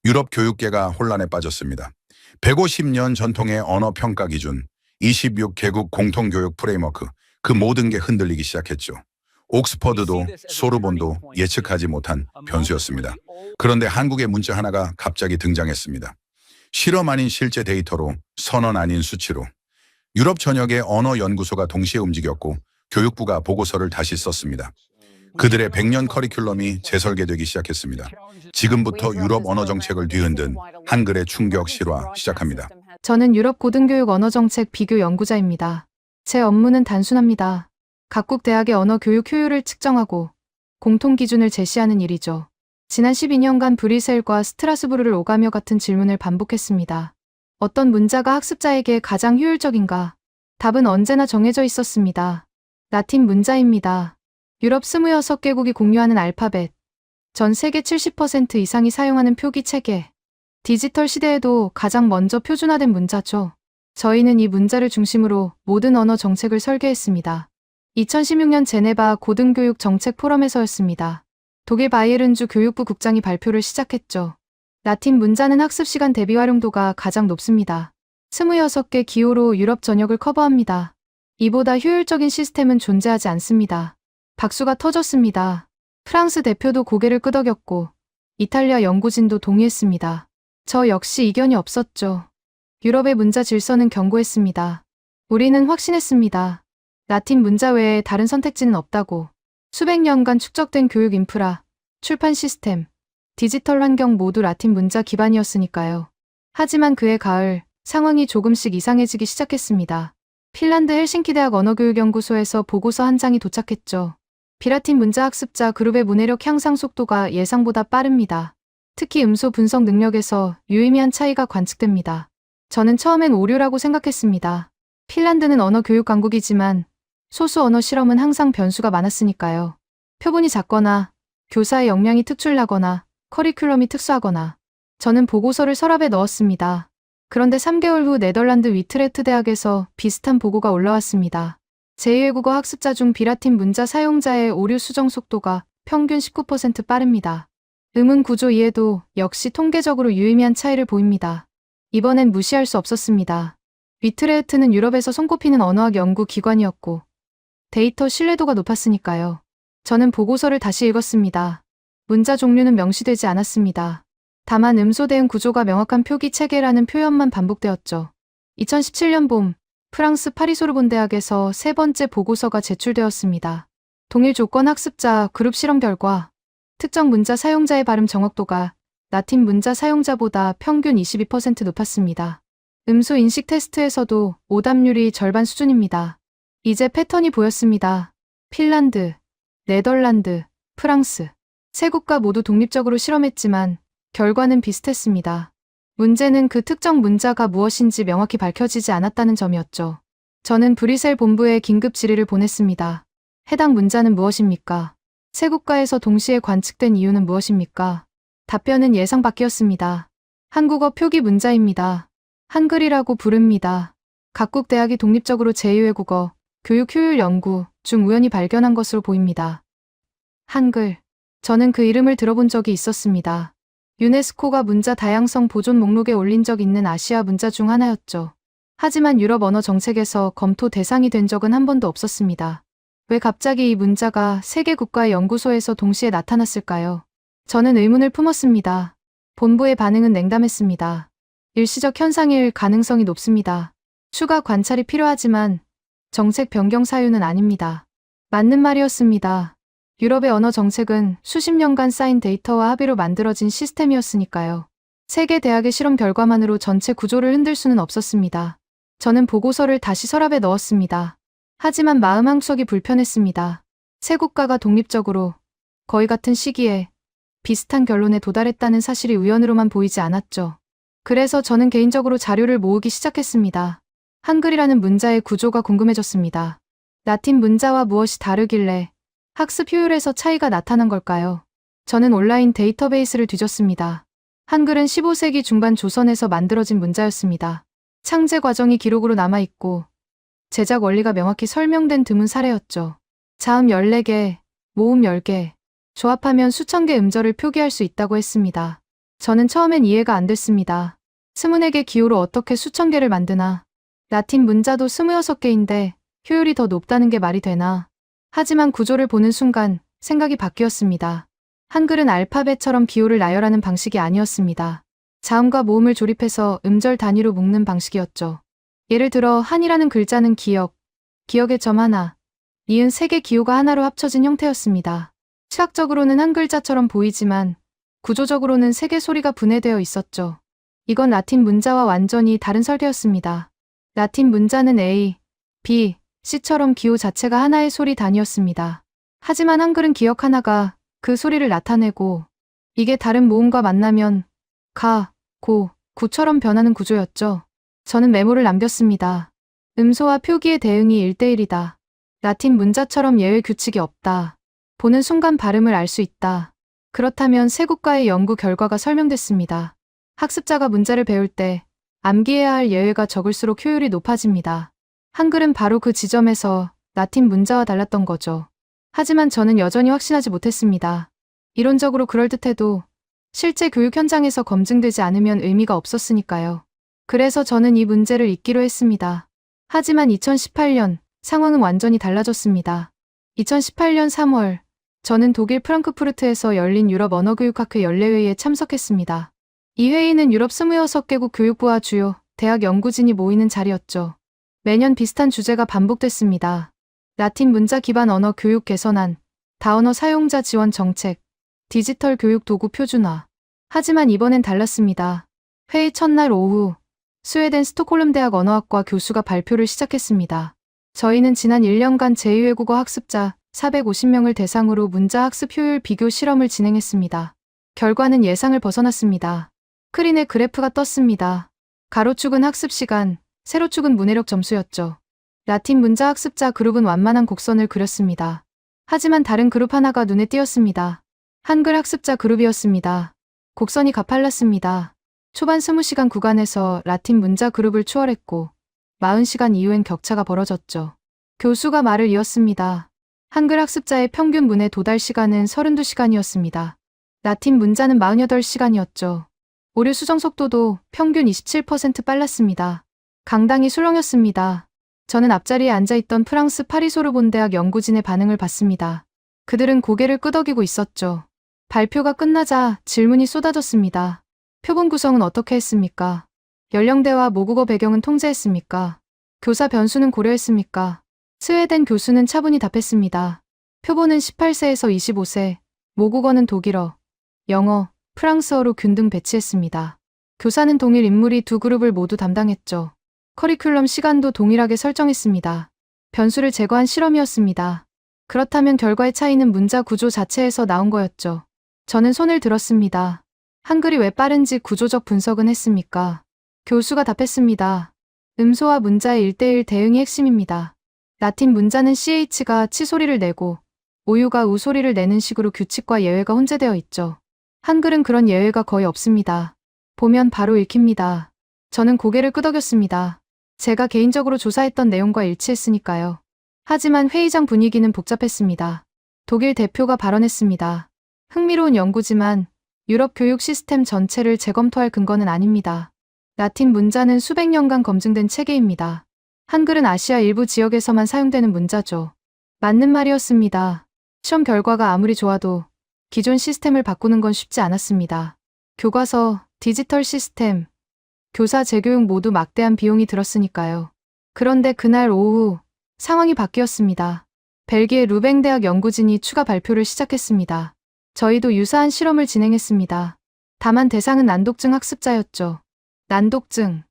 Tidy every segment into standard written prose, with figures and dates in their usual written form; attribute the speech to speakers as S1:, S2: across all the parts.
S1: 유럽 교육계가 혼란에 빠졌습니다. 150년 전통의 언어 평가 기준, 26개국 공통교육 프레임워크, 그 모든 게 흔들리기 시작했죠. 옥스퍼드도 소르본도 예측하지 못한 변수였습니다. 그런데 한국의 문제 하나가 갑자기 등장했습니다. 실험 아닌 실제 데이터로, 선언 아닌 수치로. 유럽 전역의 언어 연구소가 동시에 움직였고 교육부가 보고서를 다시 썼습니다. 그들의 100년 커리큘럼이 재설계되기 시작했습니다. 지금부터 유럽 언어 정책을 뒤흔든 한글의 충격 실화 시작합니다.
S2: 저는 유럽 고등교육 언어정책 비교 연구자입니다. 제 업무는 단순합니다. 각국 대학의 언어 교육 효율을 측정하고 공통 기준을 제시하는 일이죠. 지난 12년간 브뤼셀과 스트라스부르를 오가며 같은 질문을 반복했습니다. 어떤 문자가 학습자에게 가장 효율적인가? 답은 언제나 정해져 있었습니다. 라틴 문자입니다. 유럽 26개국이 공유하는 알파벳, 전 세계 70% 이상이 사용하는 표기 체계, 디지털 시대에도 가장 먼저 표준화된 문자죠. 저희는 이 문자를 중심으로 모든 언어 정책을 설계했습니다. 2016년 제네바 고등교육 정책 포럼에서였습니다. 독일 바이에른주 교육부 국장이 발표를 시작했죠. 라틴 문자는 학습 시간 대비 활용도가 가장 높습니다. 26개 기호로 유럽 전역을 커버합니다. 이보다 효율적인 시스템은 존재하지 않습니다. 박수가 터졌습니다. 프랑스 대표도 고개를 끄덕였고 이탈리아 연구진도 동의했습니다. 저 역시 이견이 없었죠. 유럽의 문자 질서는 견고했습니다. 우리는 확신했습니다. 라틴 문자 외에 다른 선택지는 없다고. 수백 년간 축적된 교육 인프라, 출판 시스템, 디지털 환경 모두 라틴 문자 기반이었으니까요. 하지만 그해 가을, 상황이 조금씩 이상해지기 시작했습니다. 핀란드 헬싱키 대학 언어교육연구소에서 보고서 한 장이 도착했죠. 비라틴 문자 학습자 그룹의 문해력 향상 속도가 예상보다 빠릅니다. 특히 음소 분석 능력에서 유의미한 차이가 관측됩니다. 저는 처음엔 오류라고 생각했습니다. 핀란드는 언어 교육 강국이지만 소수 언어 실험은 항상 변수가 많았으니까요. 표본이 작거나 교사의 역량이 특출나거나 커리큘럼이 특수하거나. 저는 보고서를 서랍에 넣었습니다. 그런데 3개월 후 네덜란드 위트레트 대학에서 비슷한 보고가 올라왔습니다. 제2외국어 학습자 중 비라틴 문자 사용자의 오류 수정 속도가 평균 19% 빠릅니다. 음운 구조 이해도 역시 통계적으로 유의미한 차이를 보입니다. 이번엔 무시할 수 없었습니다. 위트레흐트는 유럽에서 손꼽히는 언어학 연구 기관이었고 데이터 신뢰도가 높았으니까요. 저는 보고서를 다시 읽었습니다. 문자 종류는 명시되지 않았습니다. 다만 음소 대응 구조가 명확한 표기 체계라는 표현만 반복되었죠. 2017년 봄 프랑스 파리 소르본 대학에서 세 번째 보고서가 제출되었습니다. 동일 조건 학습자 그룹 실험 결과 특정 문자 사용자의 발음 정확도가 라틴 문자 사용자보다 평균 22% 높았습니다. 음소 인식 테스트에서도 오답률이 절반 수준입니다. 이제 패턴이 보였습니다. 핀란드, 네덜란드, 프랑스. 세 국가 모두 독립적으로 실험했지만 결과는 비슷했습니다. 문제는 그 특정 문자가 무엇인지 명확히 밝혀지지 않았다는 점이었죠. 저는 브뤼셀 본부에 긴급 질의를 보냈습니다. 해당 문자는 무엇입니까? 세 국가에서 동시에 관측된 이유는 무엇입니까? 답변은 예상 밖이었습니다. 한국어 표기 문자입니다. 한글이라고 부릅니다. 각국 대학이 독립적으로 제2외국어 교육 효율 연구 중 우연히 발견한 것으로 보입니다. 한글. 저는 그 이름을 들어본 적이 있었습니다. 유네스코가 문자 다양성 보존 목록에 올린 적 있는 아시아 문자 중 하나였죠. 하지만 유럽 언어 정책에서 검토 대상이 된 적은 한 번도 없었습니다. 왜 갑자기 이 문자가 세계 국가의 연구소에서 동시에 나타났을까요? 저는 의문을 품었습니다. 본부의 반응은 냉담했습니다. 일시적 현상일 가능성이 높습니다. 추가 관찰이 필요하지만 정책 변경 사유는 아닙니다. 맞는 말이었습니다. 유럽의 언어 정책은 수십 년간 쌓인 데이터와 합의로 만들어진 시스템이었으니까요. 세계 대학의 실험 결과만으로 전체 구조를 흔들 수는 없었습니다. 저는 보고서를 다시 서랍에 넣었습니다. 하지만 마음 한구석이 불편했습니다. 세 국가가 독립적으로 거의 같은 시기에 비슷한 결론에 도달했다는 사실이 우연으로만 보이지 않았죠. 그래서 저는 개인적으로 자료를 모으기 시작했습니다. 한글이라는 문자의 구조가 궁금해졌습니다. 라틴 문자와 무엇이 다르길래 학습 효율에서 차이가 나타난 걸까요? 저는 온라인 데이터베이스를 뒤졌습니다. 한글은 15세기 중반 조선에서 만들어진 문자였습니다. 창제 과정이 기록으로 남아있고 제작 원리가 명확히 설명된 드문 사례였죠. 자음 14개, 모음 10개, 조합하면 수천 개 음절을 표기할 수 있다고 했습니다. 저는 처음엔 이해가 안 됐습니다. 24개 기호로 어떻게 수천 개를 만드나. 라틴 문자도 26개인데 효율이 더 높다는 게 말이 되나. 하지만 구조를 보는 순간 생각이 바뀌었습니다. 한글은 알파벳처럼 기호를 나열하는 방식이 아니었습니다. 자음과 모음을 조립해서 음절 단위로 묶는 방식이었죠. 예를 들어 한이라는 글자는 기역, 기역의 점 하나, 니은 3개 기호가 하나로 합쳐진 형태였습니다. 시각적으로는 한 글자처럼 보이지만 구조적으로는 3개 소리가 분해되어 있었죠. 이건 라틴 문자와 완전히 다른 설계였습니다. 라틴 문자는 A, B, C처럼 기호 자체가 하나의 소리 단위였습니다. 하지만 한글은 기역 하나가 그 소리를 나타내고 이게 다른 모음과 만나면 가, 고, 구처럼 변하는 구조였죠. 저는 메모를 남겼습니다. 음소와 표기의 대응이 1대1이다. 라틴 문자처럼 예외 규칙이 없다. 보는 순간 발음을 알 수 있다. 그렇다면 세 국가의 연구 결과가 설명됐습니다. 학습자가 문자를 배울 때 암기해야 할 예외가 적을수록 효율이 높아집니다. 한글은 바로 그 지점에서 라틴 문자와 달랐던 거죠. 하지만 저는 여전히 확신하지 못했습니다. 이론적으로 그럴듯해도 실제 교육 현장에서 검증되지 않으면 의미가 없었으니까요. 그래서 저는 이 문제를 잊기로 했습니다. 하지만 2018년 상황은 완전히 달라졌습니다. 2018년 3월 저는 독일 프랑크푸르트에서 열린 유럽 언어교육학회 연례회의에 참석했습니다. 이 회의는 유럽 26개국 교육부와 주요 대학 연구진이 모이는 자리였죠. 매년 비슷한 주제가 반복됐습니다. 라틴 문자 기반 언어 교육 개선안, 다언어 사용자 지원 정책, 디지털 교육 도구 표준화. 하지만 이번엔 달랐습니다. 회의 첫날 오후 스웨덴 스톡홀름 대학 언어학과 교수가 발표를 시작했습니다. 저희는 지난 1년간 제2외국어 학습자 450명을 대상으로 문자 학습 효율 비교 실험을 진행했습니다. 결과는 예상을 벗어났습니다. 스크린에 그래프가 떴습니다. 가로축은 학습 시간, 세로축은 문해력 점수였죠. 라틴 문자 학습자 그룹은 완만한 곡선을 그렸습니다. 하지만 다른 그룹 하나가 눈에 띄었습니다. 한글 학습자 그룹이었습니다. 곡선이 가팔랐습니다. 초반 20시간 구간에서 라틴 문자 그룹을 추월했고 40시간 이후엔 격차가 벌어졌죠. 교수가 말을 이었습니다. 한글 학습자의 평균 문해 도달 시간은 32시간이었습니다. 라틴 문자는 48시간이었죠. 오류 수정 속도도 평균 27% 빨랐습니다. 강당이 술렁였습니다. 저는 앞자리에 앉아있던 프랑스 파리 소르본 대학 연구진의 반응을 봤습니다. 그들은 고개를 끄덕이고 있었죠. 발표가 끝나자 질문이 쏟아졌습니다. 표본 구성은 어떻게 했습니까? 연령대와 모국어 배경은 통제했습니까? 교사 변수는 고려했습니까? 스웨덴 교수는 차분히 답했습니다. 표본은 18세에서 25세, 모국어는 독일어, 영어, 프랑스어로 균등 배치했습니다. 교사는 동일 인물이 두 그룹을 모두 담당했죠. 커리큘럼 시간도 동일하게 설정했습니다. 변수를 제거한 실험이었습니다. 그렇다면 결과의 차이는 문자 구조 자체에서 나온 거였죠. 저는 손을 들었습니다. 한글이 왜 빠른지 구조적 분석은 했습니까? 교수가 답했습니다. 음소와 문자의 1대1 대응이 핵심입니다. 라틴 문자는 CH가 치 소리를 내고 오유가 우 소리를 내는 식으로 규칙과 예외가 혼재되어 있죠. 한글은 그런 예외가 거의 없습니다. 보면 바로 읽힙니다. 저는 고개를 끄덕였습니다. 제가 개인적으로 조사했던 내용과 일치했으니까요. 하지만 회의장 분위기는 복잡했습니다. 독일 대표가 발언했습니다. 흥미로운 연구지만 유럽 교육 시스템 전체를 재검토할 근거는 아닙니다. 라틴 문자는 수백 년간 검증된 체계입니다. 한글은 아시아 일부 지역에서만 사용되는 문자죠. 맞는 말이었습니다. 시험 결과가 아무리 좋아도 기존 시스템을 바꾸는 건 쉽지 않았습니다. 교과서, 디지털 시스템, 교사 재교육 모두 막대한 비용이 들었으니까요. 그런데 그날 오후 상황이 바뀌었습니다. 벨기에 루뱅 대학 연구진이 추가 발표를 시작했습니다. 저희도 유사한 실험을 진행했습니다. 다만 대상은 난독증 학습자였죠. 난독증,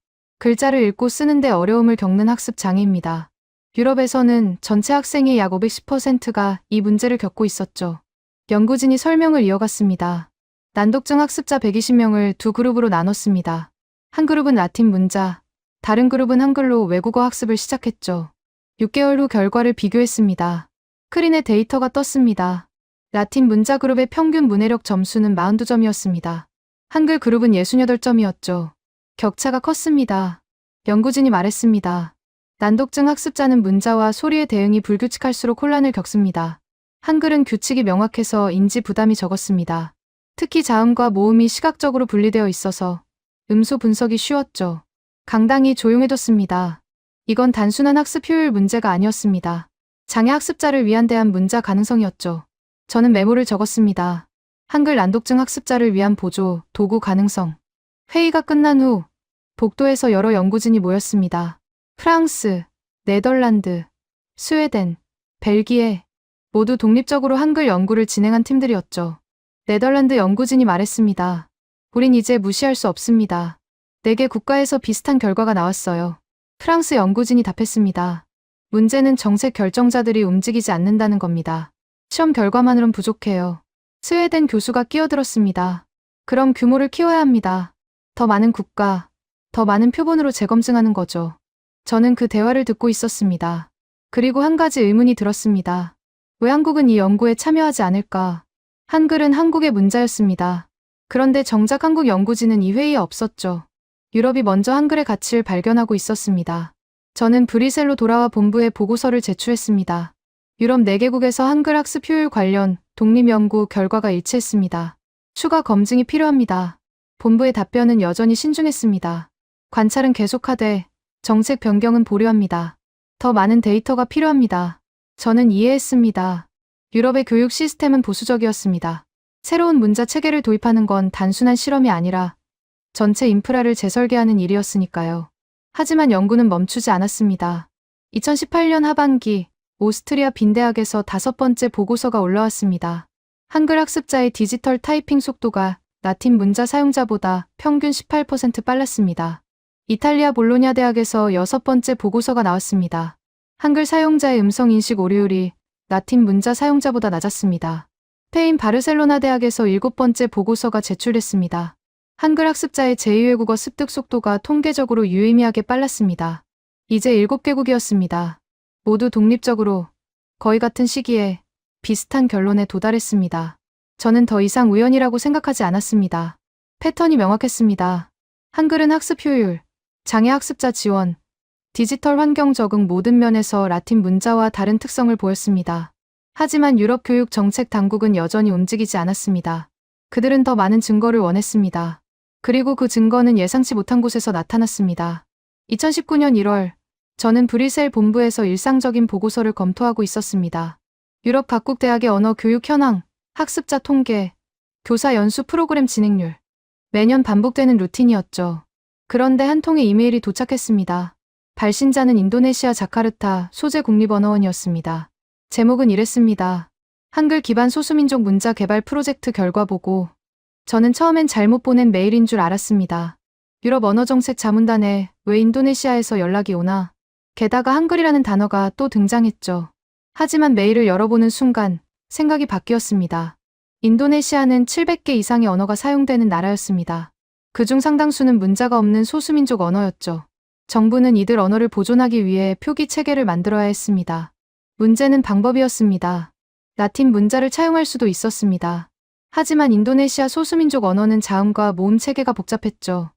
S2: 글자를 읽고 쓰는데 어려움을 겪는 학습 장애입니다. 유럽에서는 전체 학생의 약 510%가 이 문제를 겪고 있었죠. 연구진이 설명을 이어갔습니다. 난독증 학습자 120명을 두 그룹으로 나눴습니다. 한 그룹은 라틴 문자, 다른 그룹은 한글로 외국어 학습을 시작했죠. 6개월 후 결과를 비교했습니다. 스크린에 데이터가 떴습니다. 라틴 문자 그룹의 평균 문해력 점수는 42점이었습니다. 한글 그룹은 68점이었죠. 격차가 컸습니다. 연구진이 말했습니다. 난독증 학습자는 문자와 소리의 대응이 불규칙할수록 혼란을 겪습니다. 한글은 규칙이 명확해서 인지 부담이 적었습니다. 특히 자음과 모음이 시각적으로 분리되어 있어서 음소 분석이 쉬웠죠. 강당이 조용해졌습니다. 이건 단순한 학습 효율 문제가 아니었습니다. 장애 학습자를 위한 대한 문자 가능성이었죠. 저는 메모를 적었습니다. 한글 난독증 학습자를 위한 보조, 도구 가능성. 회의가 끝난 후 복도에서 여러 연구진이 모였습니다. 프랑스, 네덜란드, 스웨덴, 벨기에 모두 독립적으로 한글 연구를 진행한 팀들이었죠. 네덜란드 연구진이 말했습니다. 우린 이제 무시할 수 없습니다. 4개 국가에서 비슷한 결과가 나왔어요. 프랑스 연구진이 답했습니다. 문제는 정책 결정자들이 움직이지 않는다는 겁니다. 시험 결과만으론 부족해요. 스웨덴 교수가 끼어들었습니다. 그럼 규모를 키워야 합니다. 더 많은 국가, 더 많은 표본으로 재검증하는 거죠. 저는 그 대화를 듣고 있었습니다. 그리고 한 가지 의문이 들었습니다. 왜 한국은 이 연구에 참여하지 않을까? 한글은 한국의 문자였습니다. 그런데 정작 한국 연구진은 이 회의에 없었죠. 유럽이 먼저 한글의 가치를 발견하고 있었습니다. 저는 브뤼셀로 돌아와 본부에 보고서를 제출했습니다. 유럽 4개국에서 한글 학습 효율 관련 독립연구 결과가 일치했습니다. 추가 검증이 필요합니다. 본부의 답변은 여전히 신중했습니다. 관찰은 계속하되 정책 변경은 보류합니다. 더 많은 데이터가 필요합니다. 저는 이해했습니다. 유럽의 교육 시스템은 보수적이었습니다. 새로운 문자 체계를 도입하는 건 단순한 실험이 아니라 전체 인프라를 재설계하는 일이었으니까요. 하지만 연구는 멈추지 않았습니다. 2018년 하반기 오스트리아 빈대학에서 5번째 보고서가 올라왔습니다. 한글 학습자의 디지털 타이핑 속도가 라틴 문자 사용자보다 평균 18% 빨랐습니다. 이탈리아 볼로냐 대학에서 6번째 보고서가 나왔습니다. 한글 사용자의 음성 인식 오류율이 라틴 문자 사용자보다 낮았습니다. 스페인 바르셀로나 대학에서 7번째 보고서가 제출됐습니다. 한글 학습자의 제2외국어 습득 속도가 통계적으로 유의미하게 빨랐습니다. 이제 7개국이었습니다. 모두 독립적으로 거의 같은 시기에 비슷한 결론에 도달했습니다. 저는 더 이상 우연이라고 생각하지 않았습니다. 패턴이 명확했습니다. 한글은 학습 효율, 장애 학습자 지원, 디지털 환경 적응 모든 면에서 라틴 문자와 다른 특성을 보였습니다. 하지만 유럽 교육 정책 당국은 여전히 움직이지 않았습니다. 그들은 더 많은 증거를 원했습니다. 그리고 그 증거는 예상치 못한 곳에서 나타났습니다. 2019년 1월, 저는 브뤼셀 본부에서 일상적인 보고서를 검토하고 있었습니다. 유럽 각국 대학의 언어 교육 현황, 학습자 통계, 교사 연수 프로그램 진행률. 매년 반복되는 루틴이었죠. 그런데 한 통의 이메일이 도착했습니다. 발신자는 인도네시아 자카르타 소재국립언어원이었습니다. 제목은 이랬습니다. 한글 기반 소수민족 문자 개발 프로젝트 결과 보고. 저는 처음엔 잘못 보낸 메일인 줄 알았습니다. 유럽 언어정책 자문단에 왜 인도네시아에서 연락이 오나. 게다가 한글이라는 단어가 또 등장했죠. 하지만 메일을 열어보는 순간 생각이 바뀌었습니다. 인도네시아는 700개 이상의 언어가 사용되는 나라였습니다. 그중 상당수는 문자가 없는 소수민족 언어였죠. 정부는 이들 언어를 보존하기 위해 표기 체계를 만들어야 했습니다. 문제는 방법이었습니다. 라틴 문자를 차용할 수도 있었습니다. 하지만 인도네시아 소수민족 언어는 자음과 모음 체계가 복잡했죠.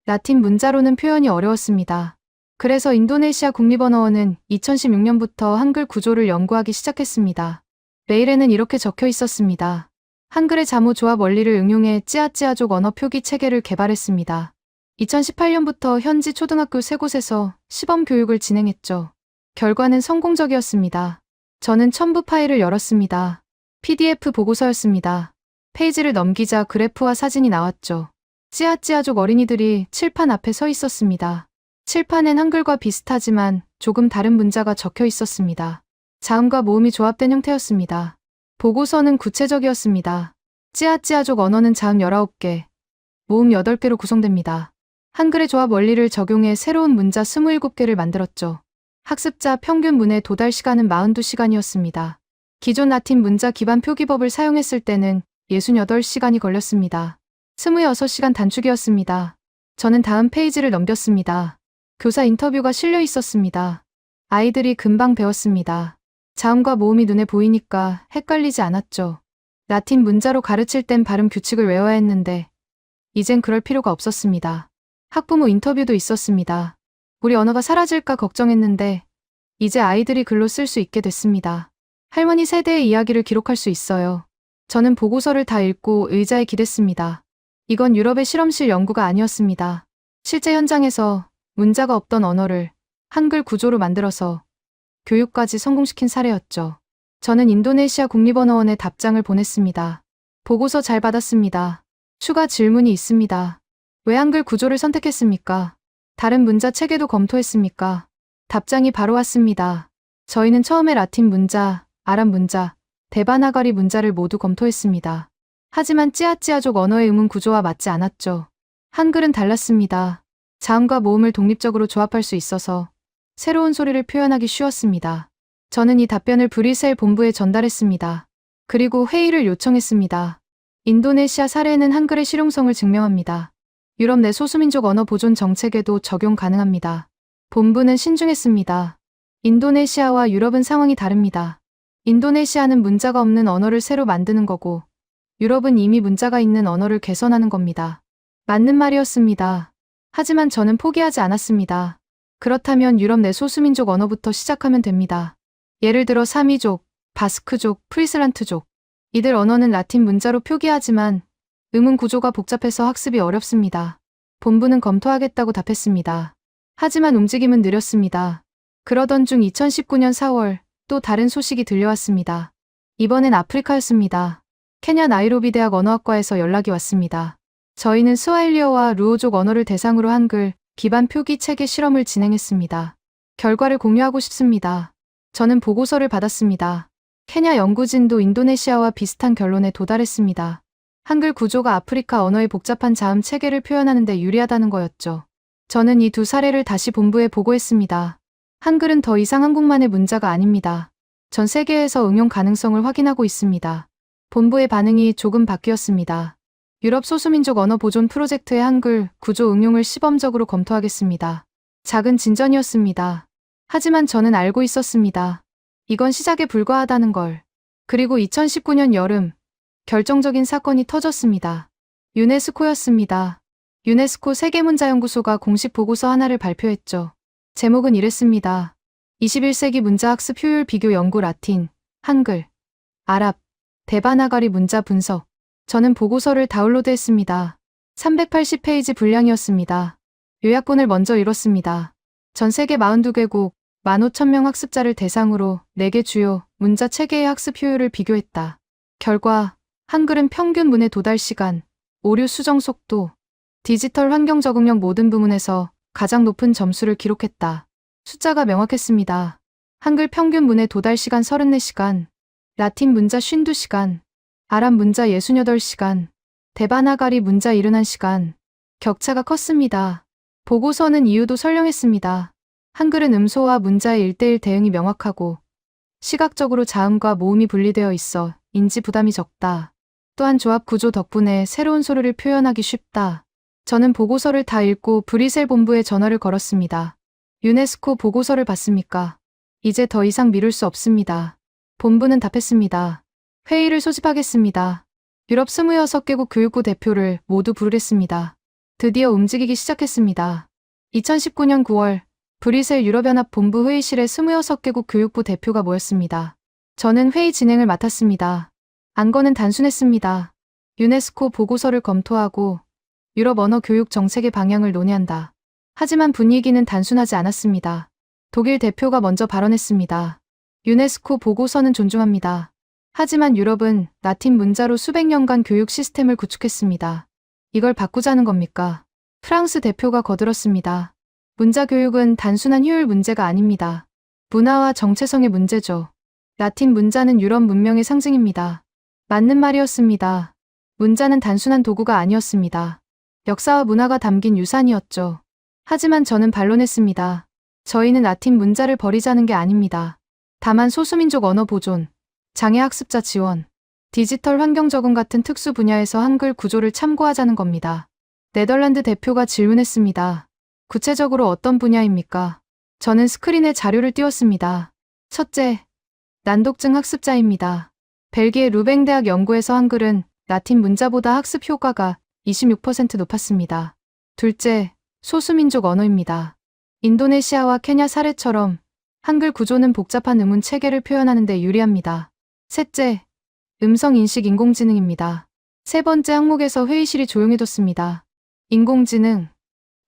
S2: 라틴 문자로는 표현이 어려웠습니다. 그래서 인도네시아 국립언어원은 2016년부터 한글 구조를 연구하기 시작했습니다. 메일에는 이렇게 적혀 있었습니다. 한글의 자모 조합 원리를 응용해 찌아찌아족 언어 표기 체계를 개발했습니다. 2018년부터 현지 초등학교 3곳에서 시범 교육을 진행했죠. 결과는 성공적이었습니다. 저는 첨부 파일을 열었습니다. PDF 보고서였습니다. 페이지를 넘기자 그래프와 사진이 나왔죠. 찌아찌아족 어린이들이 칠판 앞에 서 있었습니다. 칠판엔 한글과 비슷하지만 조금 다른 문자가 적혀 있었습니다. 자음과 모음이 조합된 형태였습니다. 보고서는 구체적이었습니다. 찌아찌아족 언어는 자음 19개, 모음 8개로 구성됩니다. 한글의 조합 원리를 적용해 새로운 문자 27개를 만들었죠. 학습자 평균 문해 도달 시간은 42시간이었습니다. 기존 라틴 문자 기반 표기법을 사용했을 때는 68시간이 걸렸습니다. 26시간 단축이었습니다. 저는 다음 페이지를 넘겼습니다. 교사 인터뷰가 실려 있었습니다. 아이들이 금방 배웠습니다. 자음과 모음이 눈에 보이니까 헷갈리지 않았죠. 라틴 문자로 가르칠 땐 발음 규칙을 외워야 했는데 이젠 그럴 필요가 없었습니다. 학부모 인터뷰도 있었습니다. 우리 언어가 사라질까 걱정했는데 이제 아이들이 글로 쓸 수 있게 됐습니다. 할머니 세대의 이야기를 기록할 수 있어요. 저는 보고서를 다 읽고 의자에 기댔습니다. 이건 유럽의 실험실 연구가 아니었습니다. 실제 현장에서 문자가 없던 언어를 한글 구조로 만들어서 교육까지 성공시킨 사례였죠. 저는 인도네시아 국립언어원에 답장을 보냈습니다. 보고서 잘 받았습니다. 추가 질문이 있습니다. 왜 한글 구조를 선택했습니까? 다른 문자 체계도 검토했습니까? 답장이 바로 왔습니다. 저희는 처음에 라틴 문자, 아랍 문자, 데바나가리 문자를 모두 검토했습니다. 하지만 찌아찌아족 언어의 음운 구조와 맞지 않았죠. 한글은 달랐습니다. 자음과 모음을 독립적으로 조합할 수 있어서 새로운 소리를 표현하기 쉬웠습니다. 저는 이 답변을 브뤼셀 본부에 전달했습니다. 그리고 회의를 요청했습니다. 인도네시아 사례는 한글의 실용성을 증명합니다. 유럽 내 소수민족 언어 보존 정책에도 적용 가능합니다. 본부는 신중했습니다. 인도네시아와 유럽은 상황이 다릅니다. 인도네시아는 문자가 없는 언어를 새로 만드는 거고, 유럽은 이미 문자가 있는 언어를 개선하는 겁니다. 맞는 말이었습니다. 하지만 저는 포기하지 않았습니다. 그렇다면 유럽 내 소수민족 언어부터 시작하면 됩니다. 예를 들어 사미족, 바스크족, 프리슬란트족. 이들 언어는 라틴 문자로 표기하지만 음운 구조가 복잡해서 학습이 어렵습니다. 본부는 검토하겠다고 답했습니다. 하지만 움직임은 느렸습니다. 그러던 중 2019년 4월 또 다른 소식이 들려왔습니다. 이번엔 아프리카였습니다. 케냐 나이로비 대학 언어학과에서 연락이 왔습니다. 저희는 스와힐리어와 루오족 언어를 대상으로 한글 기반 표기 체계 실험을 진행했습니다. 결과를 공유하고 싶습니다. 저는 보고서를 받았습니다. 케냐 연구진도 인도네시아와 비슷한 결론에 도달했습니다. 한글 구조가 아프리카 언어의 복잡한 자음 체계를 표현하는 데 유리하다는 거였죠. 저는 이 두 사례를 다시 본부에 보고했습니다. 한글은 더 이상 한국만의 문자가 아닙니다. 전 세계에서 응용 가능성을 확인하고 있습니다. 본부의 반응이 조금 바뀌었습니다. 유럽 소수민족 언어 보존 프로젝트의 한글 구조 응용을 시범적으로 검토하겠습니다. 작은 진전이었습니다. 하지만 저는 알고 있었습니다. 이건 시작에 불과하다는 걸. 그리고 2019년 여름, 결정적인 사건이 터졌습니다. 유네스코였습니다. 유네스코 세계문자연구소가 공식 보고서 하나를 발표했죠. 제목은 이랬습니다. 21세기 문자학습 효율 비교 연구 라틴, 한글, 아랍, 데바나가리 문자 분석. 저는 보고서를 다운로드했습니다. 380페이지 분량이었습니다. 요약본을 먼저 읽었습니다. 전 세계 42개국, 15,000명 학습자를 대상으로 4개 주요 문자 체계의 학습 효율을 비교했다. 결과, 한글은 평균 문해 도달 시간, 오류 수정 속도, 디지털 환경 적응력 모든 부문에서 가장 높은 점수를 기록했다. 숫자가 명확했습니다. 한글 평균 문해 도달 시간 34시간, 라틴 문자 52시간, 아랍 문자 68시간, 데바나가리 문자 71시간. 격차가 컸습니다. 보고서는 이유도 설명했습니다. 한글은 음소와 문자의 1:1 대응이 명확하고 시각적으로 자음과 모음이 분리되어 있어 인지 부담이 적다. 또한 조합 구조 덕분에 새로운 소리를 표현하기 쉽다. 저는 보고서를 다 읽고 브뤼셀 본부에 전화를 걸었습니다. 유네스코 보고서를 봤습니까? 이제 더 이상 미룰 수 없습니다. 본부는 답했습니다. 회의를 소집하겠습니다. 유럽 26개국 교육부 대표를 모두 부르랬습니다. 드디어 움직이기 시작했습니다. 2019년 9월 브뤼셀 유럽연합 본부 회의실에 26개국 교육부 대표가 모였습니다. 저는 회의 진행을 맡았습니다. 안건은 단순했습니다. 유네스코 보고서를 검토하고 유럽 언어 교육 정책의 방향을 논의한다. 하지만 분위기는 단순하지 않았습니다. 독일 대표가 먼저 발언했습니다. 유네스코 보고서는 존중합니다. 하지만 유럽은 라틴 문자로 수백 년간 교육 시스템을 구축했습니다. 이걸 바꾸자는 겁니까? 프랑스 대표가 거들었습니다. 문자 교육은 단순한 효율 문제가 아닙니다. 문화와 정체성의 문제죠. 라틴 문자는 유럽 문명의 상징입니다. 맞는 말이었습니다. 문자는 단순한 도구가 아니었습니다. 역사와 문화가 담긴 유산이었죠. 하지만 저는 반론했습니다. 저희는 라틴 문자를 버리자는 게 아닙니다. 다만 소수민족 언어 보존, 장애 학습자 지원, 디지털 환경 적응 같은 특수 분야에서 한글 구조를 참고하자는 겁니다. 네덜란드 대표가 질문했습니다. 구체적으로 어떤 분야입니까? 저는 스크린에 자료를 띄웠습니다. 첫째, 난독증 학습자입니다. 벨기에 루뱅 대학 연구에서 한글은 라틴 문자보다 학습 효과가 26% 높았습니다. 둘째, 소수민족 언어입니다. 인도네시아와 케냐 사례처럼 한글 구조는 복잡한 음운 체계를 표현하는 데 유리합니다. 셋째, 음성인식 인공지능입니다. 세 번째 항목에서 회의실이 조용해졌습니다. 인공지능.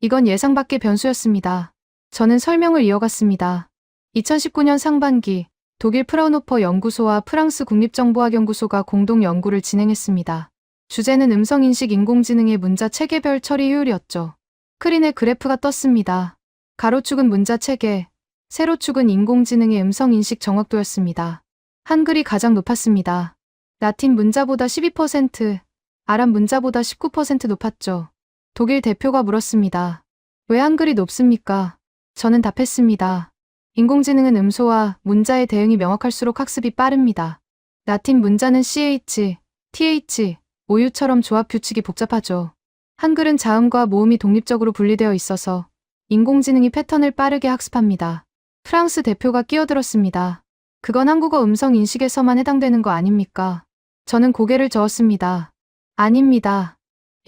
S2: 이건 예상 밖의 변수였습니다. 저는 설명을 이어갔습니다. 2019년 상반기 독일 프라운호퍼 연구소와 프랑스 국립정보학연구소가 공동 연구를 진행했습니다. 주제는 음성인식 인공지능의 문자 체계별 처리 효율이었죠. 스크린에 그래프가 떴습니다. 가로축은 문자 체계, 세로축은 인공지능의 음성인식 정확도였습니다. 한글이 가장 높았습니다. 라틴 문자보다 12%, 아랍 문자보다 19% 높았죠. 독일 대표가 물었습니다. 왜 한글이 높습니까? 저는 답했습니다. 인공지능은 음소와 문자의 대응이 명확할수록 학습이 빠릅니다. 라틴 문자는 CH, TH, OU처럼 조합 규칙이 복잡하죠. 한글은 자음과 모음이 독립적으로 분리되어 있어서 인공지능이 패턴을 빠르게 학습합니다. 프랑스 대표가 끼어들었습니다. 그건 한국어 음성 인식에서만 해당되는 거 아닙니까? 저는 고개를 저었습니다. 아닙니다.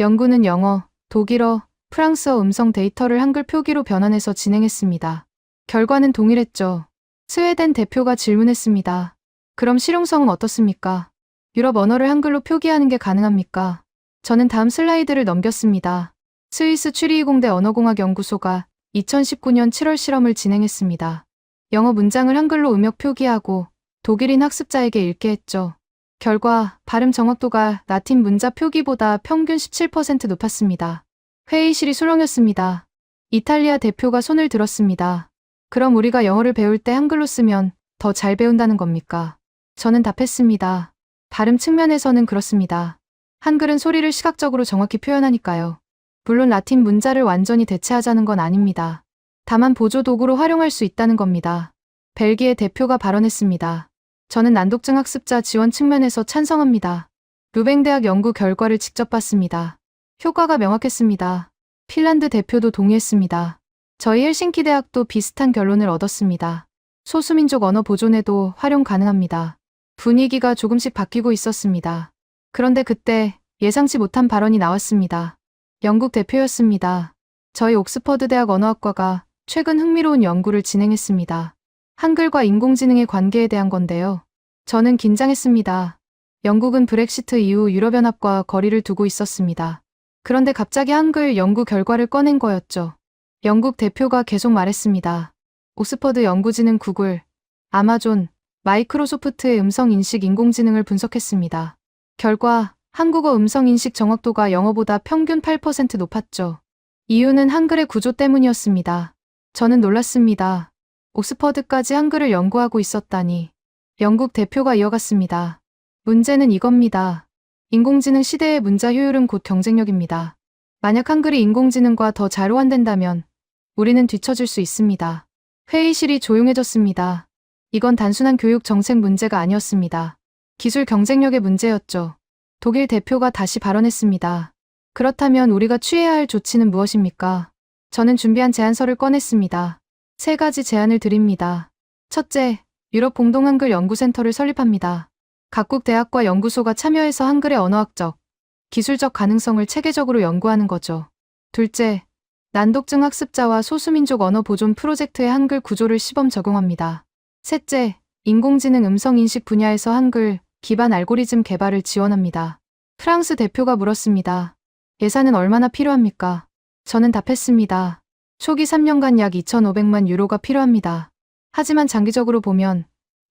S2: 연구는 영어, 독일어, 프랑스어 음성 데이터를 한글 표기로 변환해서 진행했습니다. 결과는 동일했죠. 스웨덴 대표가 질문했습니다. 그럼 실용성은 어떻습니까? 유럽 언어를 한글로 표기하는 게 가능합니까? 저는 다음 슬라이드를 넘겼습니다. 스위스 추리이공대 언어공학연구소가 2019년 7월 실험을 진행했습니다. 영어 문장을 한글로 음역 표기하고 독일인 학습자에게 읽게 했죠. 결과 발음 정확도가 라틴 문자 표기보다 평균 17% 높았습니다. 회의실이 술렁였습니다. 이탈리아 대표가 손을 들었습니다. 그럼 우리가 영어를 배울 때 한글로 쓰면 더 잘 배운다는 겁니까? 저는 답했습니다. 발음 측면에서는 그렇습니다. 한글은 소리를 시각적으로 정확히 표현하니까요. 물론 라틴 문자를 완전히 대체하자는 건 아닙니다. 다만 보조 도구로 활용할 수 있다는 겁니다. 벨기에 대표가 발언했습니다. 저는 난독증 학습자 지원 측면에서 찬성합니다. 루뱅대학 연구 결과를 직접 봤습니다. 효과가 명확했습니다. 핀란드 대표도 동의했습니다. 저희 헬싱키 대학도 비슷한 결론을 얻었습니다. 소수민족 언어 보존에도 활용 가능합니다. 분위기가 조금씩 바뀌고 있었습니다. 그런데 그때 예상치 못한 발언이 나왔습니다. 영국 대표였습니다. 저희 옥스퍼드 대학 언어학과가 최근 흥미로운 연구를 진행했습니다. 한글과 인공지능의 관계에 대한 건데요. 저는 긴장했습니다. 영국은 브렉시트 이후 유럽연합과 거리를 두고 있었습니다. 그런데 갑자기 한글 연구 결과를 꺼낸 거였죠. 영국 대표가 계속 말했습니다. 옥스퍼드 연구진은 구글, 아마존, 마이크로소프트의 음성인식 인공지능을 분석했습니다. 결과 한국어 음성인식 정확도가 영어보다 평균 8% 높았죠. 이유는 한글의 구조 때문이었습니다. 저는 놀랐습니다. 옥스퍼드까지 한글을 연구하고 있었다니. 영국 대표가 이어갔습니다. 문제는 이겁니다. 인공지능 시대의 문자 효율은 곧 경쟁력입니다. 만약 한글이 인공지능과 더 잘 호환된다면 우리는 뒤처질 수 있습니다. 회의실이 조용해졌습니다. 이건 단순한 교육 정책 문제가 아니었습니다. 기술 경쟁력의 문제였죠. 독일 대표가 다시 발언했습니다. 그렇다면 우리가 취해야 할 조치는 무엇입니까? 저는 준비한 제안서를 꺼냈습니다. 3가지 제안을 드립니다. 첫째, 유럽 공동 한글 연구센터를 설립합니다. 각국 대학과 연구소가 참여해서 한글의 언어학적, 기술적 가능성을 체계적으로 연구하는 거죠. 둘째, 난독증 학습자와 소수민족 언어 보존 프로젝트의 한글 구조를 시범 적용합니다. 셋째, 인공지능 음성인식 분야에서 한글 기반 알고리즘 개발을 지원합니다. 프랑스 대표가 물었습니다. 예산은 얼마나 필요합니까? 저는 답했습니다. 초기 3년간 약 2,500만 유로가 필요합니다. 하지만 장기적으로 보면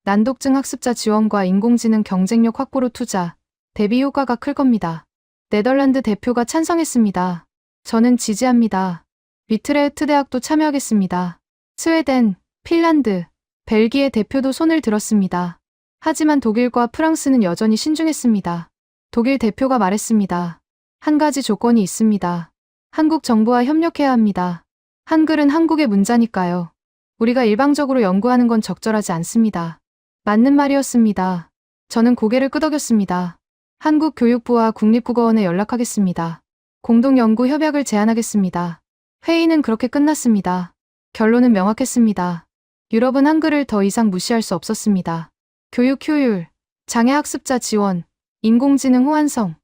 S2: 난독증 학습자 지원과 인공지능 경쟁력 확보로 투자, 대비 효과가 클 겁니다. 네덜란드 대표가 찬성했습니다. 저는 지지합니다. 위트레흐트 대학도 참여하겠습니다. 스웨덴, 핀란드, 벨기에 대표도 손을 들었습니다. 하지만 독일과 프랑스는 여전히 신중했습니다. 독일 대표가 말했습니다. 한 가지 조건이 있습니다. 한국 정부와 협력해야 합니다. 한글은 한국의 문자니까요. 우리가 일방적으로 연구하는 건 적절하지 않습니다. 맞는 말이었습니다. 저는 고개를 끄덕였습니다. 한국 교육부와 국립국어원에 연락하겠습니다. 공동연구 협약을 제안하겠습니다. 회의는 그렇게 끝났습니다. 결론은 명확했습니다. 유럽은 한글을 더 이상 무시할 수 없었습니다. 교육 효율, 장애 학습자 지원, 인공지능 호환성,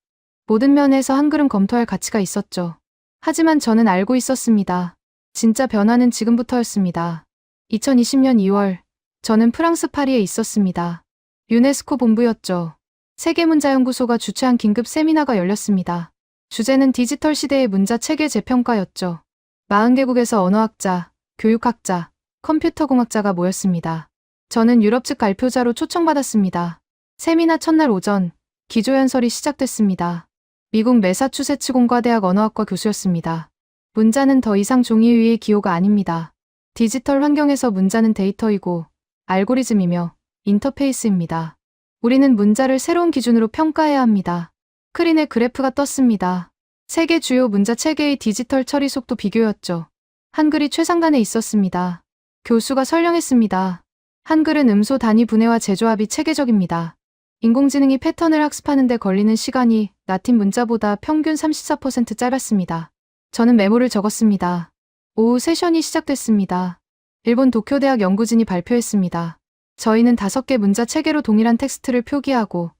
S2: 모든 면에서 한글은 검토할 가치가 있었죠. 하지만 저는 알고 있었습니다. 진짜 변화는 지금부터였습니다. 2020년 2월, 저는 프랑스 파리에 있었습니다. 유네스코 본부였죠. 세계문자연구소가 주최한 긴급 세미나가 열렸습니다. 주제는 디지털 시대의 문자 체계 재평가였죠. 40개국에서 언어학자, 교육학자, 컴퓨터공학자가 모였습니다. 저는 유럽 측 발표자로 초청받았습니다. 세미나 첫날 오전, 기조연설이 시작됐습니다. 미국 매사추세츠 공과대학 언어학과 교수였습니다. 문자는 더 이상 종이 위의 기호가 아닙니다. 디지털 환경에서 문자는 데이터이고 알고리즘이며 인터페이스입니다. 우리는 문자를 새로운 기준으로 평가해야 합니다. 스크린에 그래프가 떴습니다. 세계 주요 문자 체계의 디지털 처리 속도 비교였죠. 한글이 최상단에 있었습니다. 교수가 설명했습니다. 한글은 음소 단위 분해와 재조합이 체계적입니다. 인공지능이 패턴을 학습하는 데 걸리는 시간이 라틴 문자보다 평균 34% 짧았습니다. 저는 메모를 적었습니다. 오후 세션이 시작됐습니다. 일본 도쿄대학 연구진이 발표했습니다. 저희는 5개 문자 체계로 동일한 텍스트를 표기하고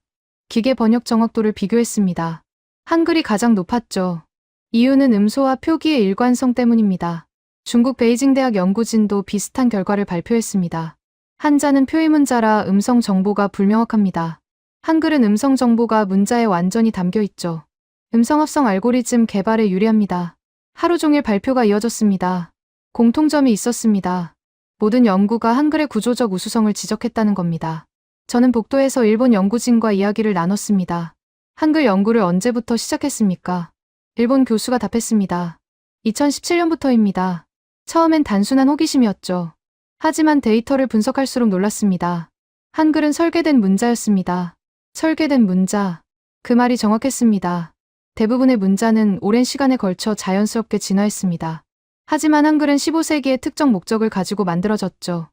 S2: 기계 번역 정확도를 비교했습니다. 한글이 가장 높았죠. 이유는 음소와 표기의 일관성 때문입니다. 중국 베이징 대학 연구진도 비슷한 결과를 발표했습니다. 한자는 표의 문자라 음성 정보가 불명확합니다. 한글은 음성 정보가 문자에 완전히 담겨 있죠. 음성 합성 알고리즘 개발에 유리합니다. 하루 종일 발표가 이어졌습니다. 공통점이 있었습니다. 모든 연구가 한글의 구조적 우수성을 지적했다는 겁니다. 저는 복도에서 일본 연구진과 이야기를 나눴습니다. 한글 연구를 언제부터 시작했습니까? 일본 교수가 답했습니다. 2017년부터입니다. 처음엔 단순한 호기심이었죠. 하지만 데이터를 분석할수록 놀랐습니다. 한글은 설계된 문자였습니다. 설계된 문자. 그 말이 정확했습니다. 대부분의 문자는 오랜 시간에 걸쳐 자연스럽게 진화했습니다. 하지만 한글은 15세기에 특정 목적을 가지고 만들어졌죠.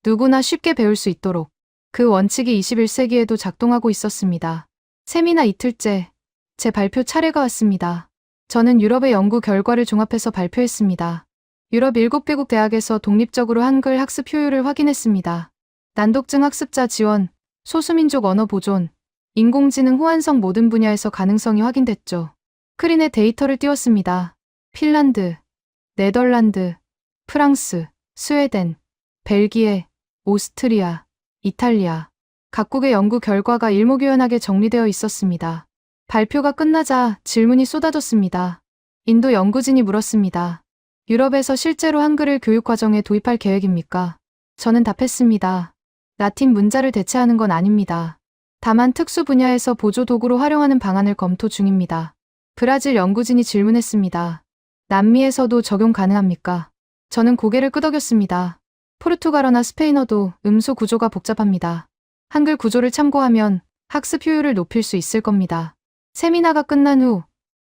S2: 누구나 쉽게 배울 수 있도록. 그 원칙이 21세기에도 작동하고 있었습니다. 세미나 이틀째, 제 발표 차례가 왔습니다. 저는 유럽의 연구 결과를 종합해서 발표했습니다. 유럽 7개국 대학에서 독립적으로 한글 학습 효율을 확인했습니다. 난독증 학습자 지원, 소수민족 언어 보존, 인공지능 호환성 모든 분야에서 가능성이 확인됐죠. 스크린에 데이터를 띄웠습니다. 핀란드, 네덜란드, 프랑스, 스웨덴, 벨기에, 오스트리아, 이탈리아. 각국의 연구 결과가 일목요연하게 정리되어 있었습니다. 발표가 끝나자 질문이 쏟아졌습니다. 인도 연구진이 물었습니다. 유럽에서 실제로 한글을 교육과정에 도입할 계획입니까? 저는 답했습니다. 라틴 문자를 대체하는 건 아닙니다. 다만 특수 분야에서 보조 도구로 활용하는 방안을 검토 중입니다. 브라질 연구진이 질문했습니다. 남미에서도 적용 가능합니까? 저는 고개를 끄덕였습니다. 포르투갈어나 스페인어도 음소 구조가 복잡합니다. 한글 구조를 참고하면 학습 효율을 높일 수 있을 겁니다. 세미나가 끝난 후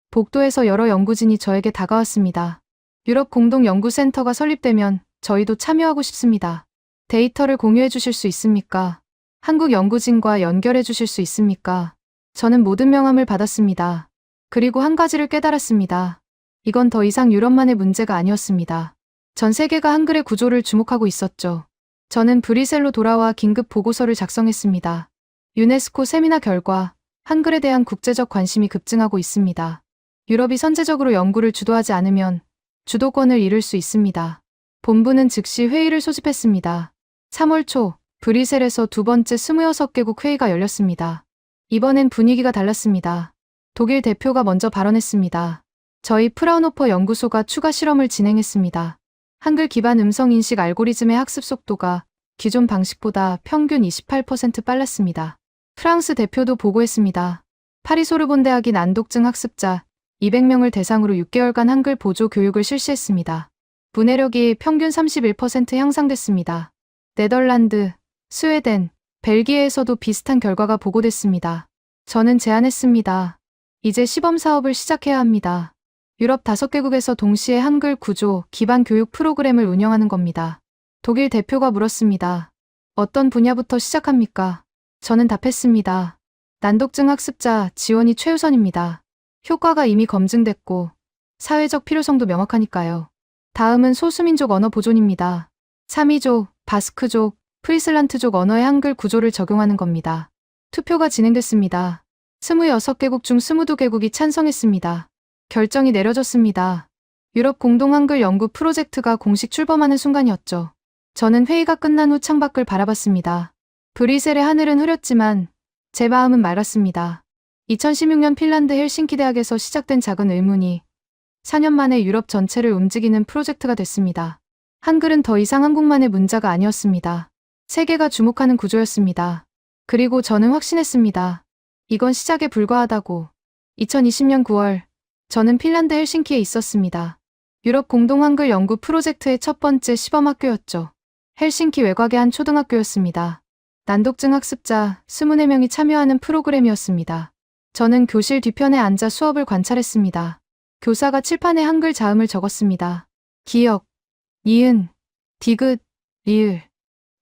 S2: 복도에서 여러 연구진이 저에게 다가왔습니다. 유럽 공동연구센터가 설립되면 저희도 참여하고 싶습니다. 데이터를 공유해 주실 수 있습니까? 한국 연구진과 연결해 주실 수 있습니까? 저는 모든 명함을 받았습니다. 그리고 한 가지를 깨달았습니다. 이건 더 이상 유럽만의 문제가 아니었습니다. 전 세계가 한글의 구조를 주목하고 있었죠. 저는 브뤼셀로 돌아와 긴급 보고서를 작성했습니다. 유네스코 세미나 결과 한글에 대한 국제적 관심이 급증하고 있습니다. 유럽이 선제적으로 연구를 주도하지 않으면 주도권을 잃을 수 있습니다. 본부는 즉시 회의를 소집했습니다. 3월 초 브뤼셀에서 두 번째 26개국 회의가 열렸습니다. 이번엔 분위기가 달랐습니다. 독일 대표가 먼저 발언했습니다. 저희 프라운호퍼 연구소가 추가 실험을 진행했습니다. 한글 기반 음성 인식 알고리즘의 학습 속도가 기존 방식보다 평균 28% 빨랐습니다. 프랑스 대표도 보고했습니다. 파리 소르본 대학이 난독증 학습자 200명을 대상으로 6개월간 한글 보조 교육을 실시했습니다. 분해력이 평균 31% 향상됐습니다. 네덜란드, 스웨덴, 벨기에에서도 비슷한 결과가 보고됐습니다. 저는 제안했습니다. 이제 시범 사업을 시작해야 합니다. 유럽 5개국에서 동시에 한글 구조 기반 교육 프로그램을 운영하는 겁니다. 독일 대표가 물었습니다. 어떤 분야부터 시작합니까? 저는 답했습니다. 난독증 학습자 지원이 최우선입니다. 효과가 이미 검증됐고 사회적 필요성도 명확하니까요. 다음은 소수민족 언어 보존입니다. 사미족, 바스크족, 프리슬란트족 언어의 한글 구조를 적용하는 겁니다. 투표가 진행됐습니다. 26개국 중 22개국이 찬성했습니다. 결정이 내려졌습니다. 유럽 공동 한글 연구 프로젝트가 공식 출범하는 순간이었죠. 저는 회의가 끝난 후 창밖을 바라봤습니다. 브뤼셀의 하늘은 흐렸지만 제 마음은 맑았습니다. 2016년 핀란드 헬싱키 대학에서 시작된 작은 의문이 4년 만에 유럽 전체를 움직이는 프로젝트가 됐습니다. 한글은 더 이상 한국만의 문자가 아니었습니다. 세계가 주목하는 구조였습니다. 그리고 저는 확신했습니다. 이건 시작에 불과하다고. 2020년 9월, 저는 핀란드 헬싱키에 있었습니다. 유럽 공동 한글 연구 프로젝트의 첫 번째 시범학교였죠. 헬싱키 외곽의 한 초등학교였습니다. 난독증 학습자 24명이 참여하는 프로그램이었습니다. 저는 교실 뒤편에 앉아 수업을 관찰했습니다. 교사가 칠판에 한글 자음을 적었습니다. 기역, 니은, 디귿, 리을.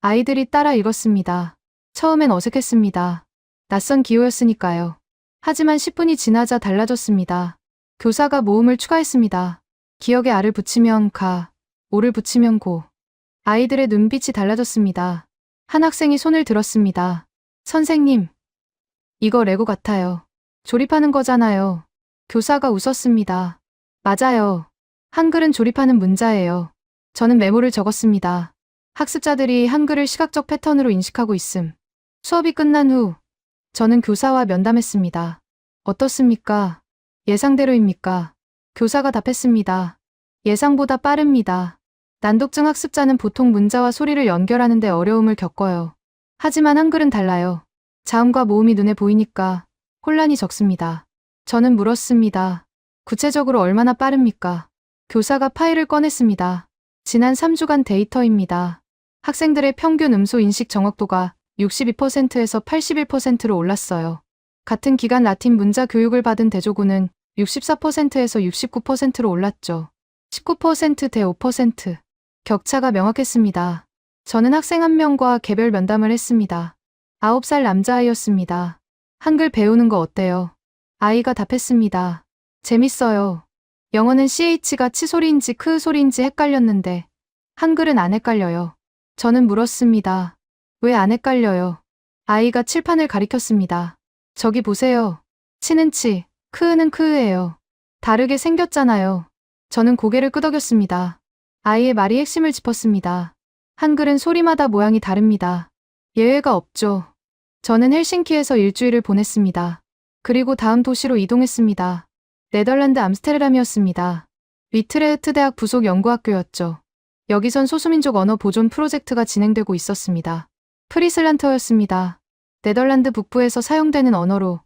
S2: 아이들이 따라 읽었습니다. 처음엔 어색했습니다. 낯선 기호였으니까요. 하지만 10분이 지나자 달라졌습니다. 교사가 모음을 추가했습니다. 기역에 아를 붙이면 가, 오를 붙이면 고. 아이들의 눈빛이 달라졌습니다. 한 학생이 손을 들었습니다. 선생님, 이거 레고 같아요. 조립하는 거잖아요. 교사가 웃었습니다. 맞아요. 한글은 조립하는 문자예요. 저는 메모를 적었습니다. 학습자들이 한글을 시각적 패턴으로 인식하고 있음. 수업이 끝난 후 저는 교사와 면담했습니다. 어떻습니까? 예상대로입니까? 교사가 답했습니다. 예상보다 빠릅니다. 난독증 학습자는 보통 문자와 소리를 연결하는 데 어려움을 겪어요. 하지만 한글은 달라요. 자음과 모음이 눈에 보이니까 혼란이 적습니다. 저는 물었습니다. 구체적으로 얼마나 빠릅니까? 교사가 파일을 꺼냈습니다. 지난 3주간 데이터입니다. 학생들의 평균 음소 인식 정확도가 62%에서 81%로 올랐어요. 같은 기간 라틴 문자 교육을 받은 대조군은 64%에서 69%로 올랐죠. 19%대 5%. 격차가 명확했습니다. 저는 학생 한 명과 개별 면담을 했습니다. 9살 남자아이였습니다. 한글 배우는 거 어때요? 아이가 답했습니다. 재밌어요. 영어는 CH가 치 소리인지 크 소리인지 헷갈렸는데 한글은 안 헷갈려요. 저는 물었습니다. 왜 안 헷갈려요? 아이가 칠판을 가리켰습니다. 저기 보세요. 치는 치, 크으는 크으예요. 다르게 생겼잖아요. 저는 고개를 끄덕였습니다. 아이의 말이 핵심을 짚었습니다. 한글은 소리마다 모양이 다릅니다. 예외가 없죠. 저는 헬싱키에서 일주일을 보냈습니다. 그리고 다음 도시로 이동했습니다. 네덜란드 암스테르담이었습니다. 위트레흐트 대학 부속 연구학교였죠. 여기선 소수민족 언어 보존 프로젝트가 진행되고 있었습니다. 프리슬란트어였습니다. 네덜란드 북부에서 사용되는 언어로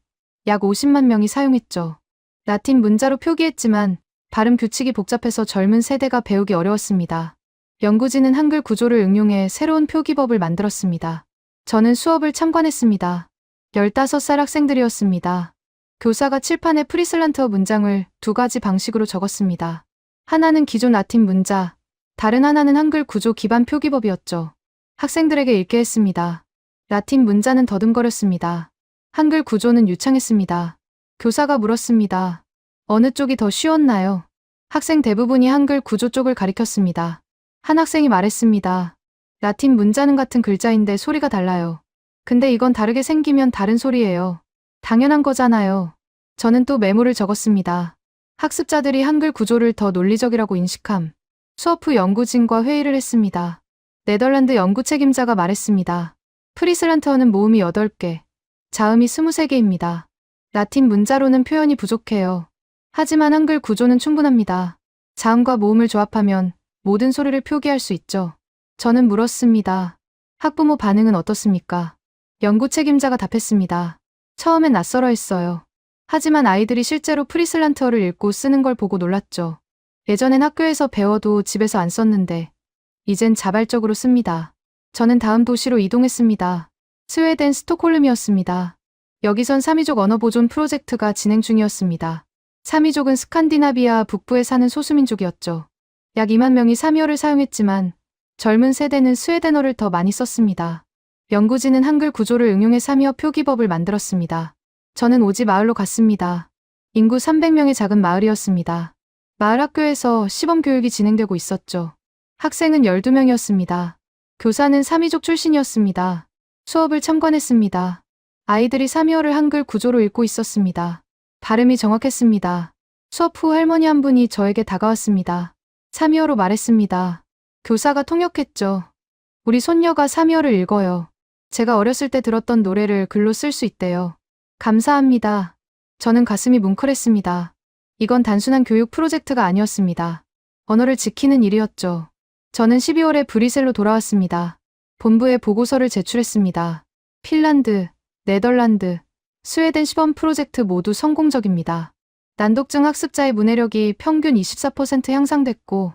S2: 약 50만 명이 사용했죠. 라틴 문자로 표기했지만 발음 규칙이 복잡해서 젊은 세대가 배우기 어려웠습니다. 연구진은 한글 구조를 응용해 새로운 표기법을 만들었습니다. 저는 수업을 참관했습니다. 15살 학생들이었습니다. 교사가 칠판에 프리슬란트어 문장을 2가지 방식으로 적었습니다. 하나는 기존 라틴 문자, 다른 하나는 한글 구조 기반 표기법이었죠. 학생들에게 읽게 했습니다. 라틴 문자는 더듬거렸습니다. 한글 구조는 유창했습니다. 교사가 물었습니다. 어느 쪽이 더 쉬웠나요? 학생 대부분이 한글 구조 쪽을 가리켰습니다. 한 학생이 말했습니다. 라틴 문자는 같은 글자인데 소리가 달라요. 근데 이건 다르게 생기면 다른 소리예요. 당연한 거잖아요. 저는 또 메모를 적었습니다. 학습자들이 한글 구조를 더 논리적이라고 인식함. 수업 후 연구진과 회의를 했습니다. 네덜란드 연구 책임자가 말했습니다. 프리슬란트어는 모음이 8개, 자음이 23개입니다. 라틴 문자로는 표현이 부족해요. 하지만 한글 구조는 충분합니다. 자음과 모음을 조합하면 모든 소리를 표기할 수 있죠. 저는 물었습니다. 학부모 반응은 어떻습니까? 연구 책임자가 답했습니다. 처음엔 낯설어 했어요. 하지만 아이들이 실제로 프리슬란트어를 읽고 쓰는 걸 보고 놀랐죠. 예전엔 학교에서 배워도 집에서 안 썼는데 이젠 자발적으로 씁니다. 저는 다음 도시로 이동했습니다. 스웨덴 스톡홀름이었습니다. 여기선 사미족 언어 보존 프로젝트가 진행 중이었습니다. 사미족은 스칸디나비아 북부에 사는 소수민족이었죠. 약 2만 명이 사미어를 사용했지만 젊은 세대는 스웨덴어를 더 많이 썼습니다. 연구진은 한글 구조를 응용해 사미어 표기법을 만들었습니다. 저는 오지 마을로 갔습니다. 인구 300명의 작은 마을이었습니다. 마을 학교에서 시범 교육이 진행되고 있었죠. 학생은 12명이었습니다. 교사는 사미족 출신이었습니다. 수업을 참관했습니다. 아이들이 사미어를 한글 구조로 읽고 있었습니다. 발음이 정확했습니다. 수업 후 할머니 한 분이 저에게 다가왔습니다. 사미어로 말했습니다. 교사가 통역했죠. 우리 손녀가 사미어를 읽어요. 제가 어렸을 때 들었던 노래를 글로 쓸 수 있대요. 감사합니다. 저는 가슴이 뭉클했습니다. 이건 단순한 교육 프로젝트가 아니었습니다. 언어를 지키는 일이었죠. 저는 12월에 브뤼셀로 돌아왔습니다. 본부에 보고서를 제출했습니다. 핀란드, 네덜란드, 스웨덴 시범 프로젝트 모두 성공적입니다. 난독증 학습자의 문해력이 평균 24% 향상됐고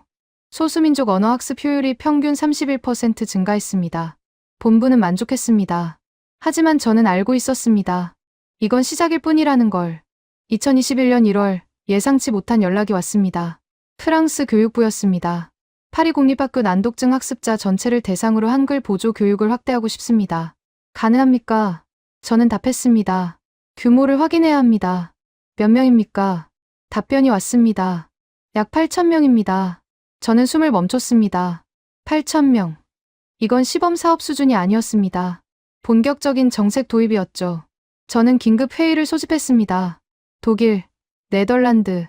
S2: 소수민족 언어 학습 효율이 평균 31% 증가했습니다. 본부는 만족했습니다. 하지만 저는 알고 있었습니다. 이건 시작일 뿐이라는 걸. 2021년 1월 예상치 못한 연락이 왔습니다. 프랑스 교육부였습니다. 파리 공립학교 난독증 학습자 전체를 대상으로 한글 보조 교육을 확대하고 싶습니다. 가능합니까? 저는 답했습니다. 규모를 확인해야 합니다. 몇 명입니까? 답변이 왔습니다. 약 8,000명입니다. 저는 숨을 멈췄습니다. 8,000명. 이건 시범 사업 수준이 아니었습니다. 본격적인 정책 도입이었죠. 저는 긴급 회의를 소집했습니다. 독일, 네덜란드,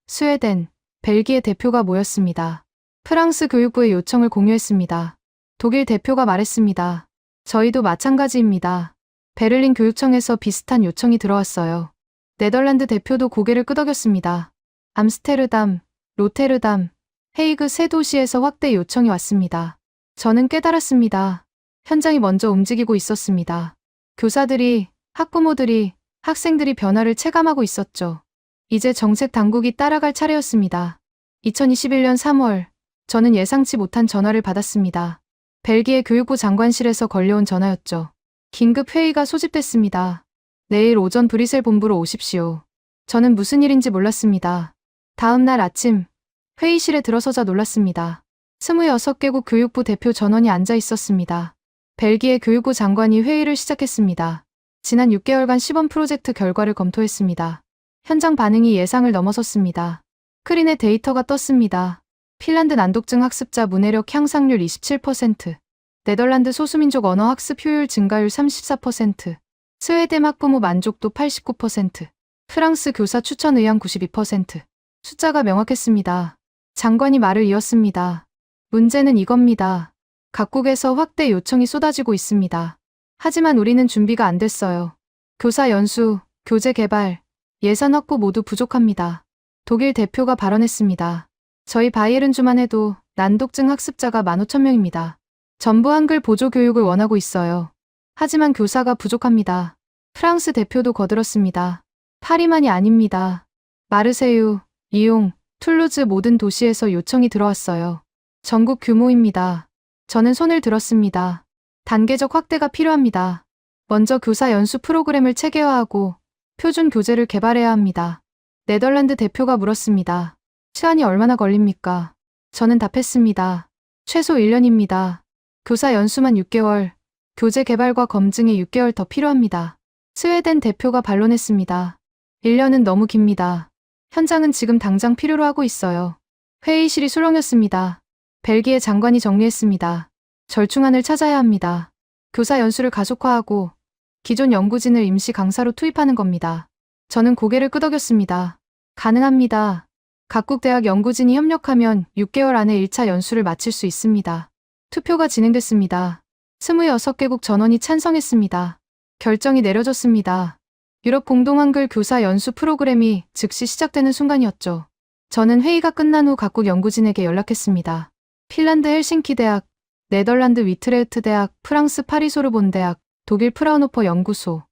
S2: 스웨덴, 벨기에 대표가 모였습니다. 프랑스 교육부의 요청을 공유했습니다. 독일 대표가 말했습니다. 저희도 마찬가지입니다. 베를린 교육청에서 비슷한 요청이 들어왔어요. 네덜란드 대표도 고개를 끄덕였습니다. 암스테르담, 로테르담, 헤이그 세 도시에서 확대 요청이 왔습니다. 저는 깨달았습니다. 현장이 먼저 움직이고 있었습니다. 교사들이, 학부모들이, 학생들이 변화를 체감하고 있었죠. 이제 정책 당국이 따라갈 차례였습니다. 2021년 3월, 저는 예상치 못한 전화를 받았습니다. 벨기에 교육부 장관실에서 걸려온 전화였죠. 긴급 회의가 소집됐습니다. 내일 오전 브뤼셀 본부로 오십시오. 저는 무슨 일인지 몰랐습니다. 다음 날 아침, 회의실에 들어서자 놀랐습니다. 26개국 교육부 대표 전원이 앉아 있었습니다. 벨기에 교육부 장관이 회의를 시작했습니다. 지난 6개월간 시범 프로젝트 결과를 검토했습니다. 현장 반응이 예상을 넘어섰습니다. 스크린에 데이터가 떴습니다. 핀란드 난독증 학습자 문해력 향상률 27%, 네덜란드 소수민족 언어 학습 효율 증가율 34%, 스웨덴 학부모 만족도 89%, 프랑스 교사 추천 의향 92%. 숫자가 명확했습니다. 장관이 말을 이었습니다. 문제는 이겁니다. 각국에서 확대 요청이 쏟아지고 있습니다. 하지만 우리는 준비가 안 됐어요. 교사 연수, 교재 개발, 예산 확보 모두 부족합니다. 독일 대표가 발언했습니다. 저희 바이에른주만 해도 난독증 학습자가 15,000명입니다. 전부 한글 보조 교육을 원하고 있어요. 하지만 교사가 부족합니다. 프랑스 대표도 거들었습니다. 파리만이 아닙니다. 마르세유, 리옹, 툴루즈 모든 도시에서 요청이 들어왔어요. 전국 규모입니다. 저는 손을 들었습니다. 단계적 확대가 필요합니다. 먼저 교사 연수 프로그램을 체계화하고 표준 교재를 개발해야 합니다. 네덜란드 대표가 물었습니다. 시간이 얼마나 걸립니까? 저는 답했습니다. 최소 1년입니다. 교사 연수만 6개월, 교재 개발과 검증에 6개월 더 필요합니다. 스웨덴 대표가 반론했습니다. 1년은 너무 깁니다. 현장은 지금 당장 필요로 하고 있어요. 회의실이 술렁였습니다. 벨기에 장관이 정리했습니다. 절충안을 찾아야 합니다. 교사 연수를 가속화하고 기존 연구진을 임시 강사로 투입하는 겁니다. 저는 고개를 끄덕였습니다. 가능합니다. 각국 대학 연구진이 협력하면 6개월 안에 1차 연수를 마칠 수 있습니다. 투표가 진행됐습니다. 26개국 전원이 찬성했습니다. 결정이 내려졌습니다. 유럽 공동한글 교사 연수 프로그램이 즉시 시작되는 순간이었죠. 저는 회의가 끝난 후 각국 연구진에게 연락했습니다. 핀란드 헬싱키 대학, 네덜란드 위트레흐트 대학, 프랑스 파리 소르본 대학, 독일 프라우노퍼 연구소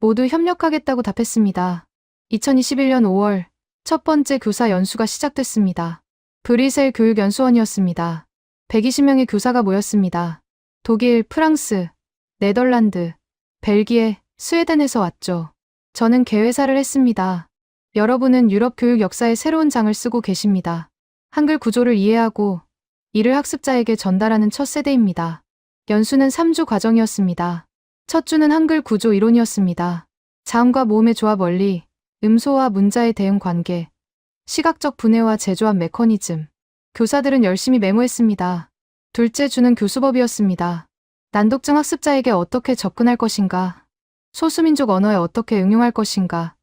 S2: 모두 협력하겠다고 답했습니다. 2021년 5월 첫 번째 교사 연수가 시작됐습니다. 브뤼셀 교육연수원이었습니다. 120명의 교사가 모였습니다. 독일, 프랑스, 네덜란드, 벨기에, 스웨덴에서 왔죠. 저는 개회사를 했습니다. 여러분은 유럽 교육 역사의 새로운 장을 쓰고 계십니다. 한글 구조를 이해하고 이를 학습자에게 전달하는 첫 세대입니다. 연수는 3주 과정이었습니다. 첫 주는 한글 구조 이론이었습니다. 자음과 모음의 조합 원리, 음소와 문자의 대응 관계, 시각적 분해와 제조합 메커니즘. 교사들은 열심히 메모했습니다. 둘째 주는 교수법이었습니다. 난독증 학습자에게 어떻게 접근할 것인가, 소수민족 언어에 어떻게 응용할 것인가,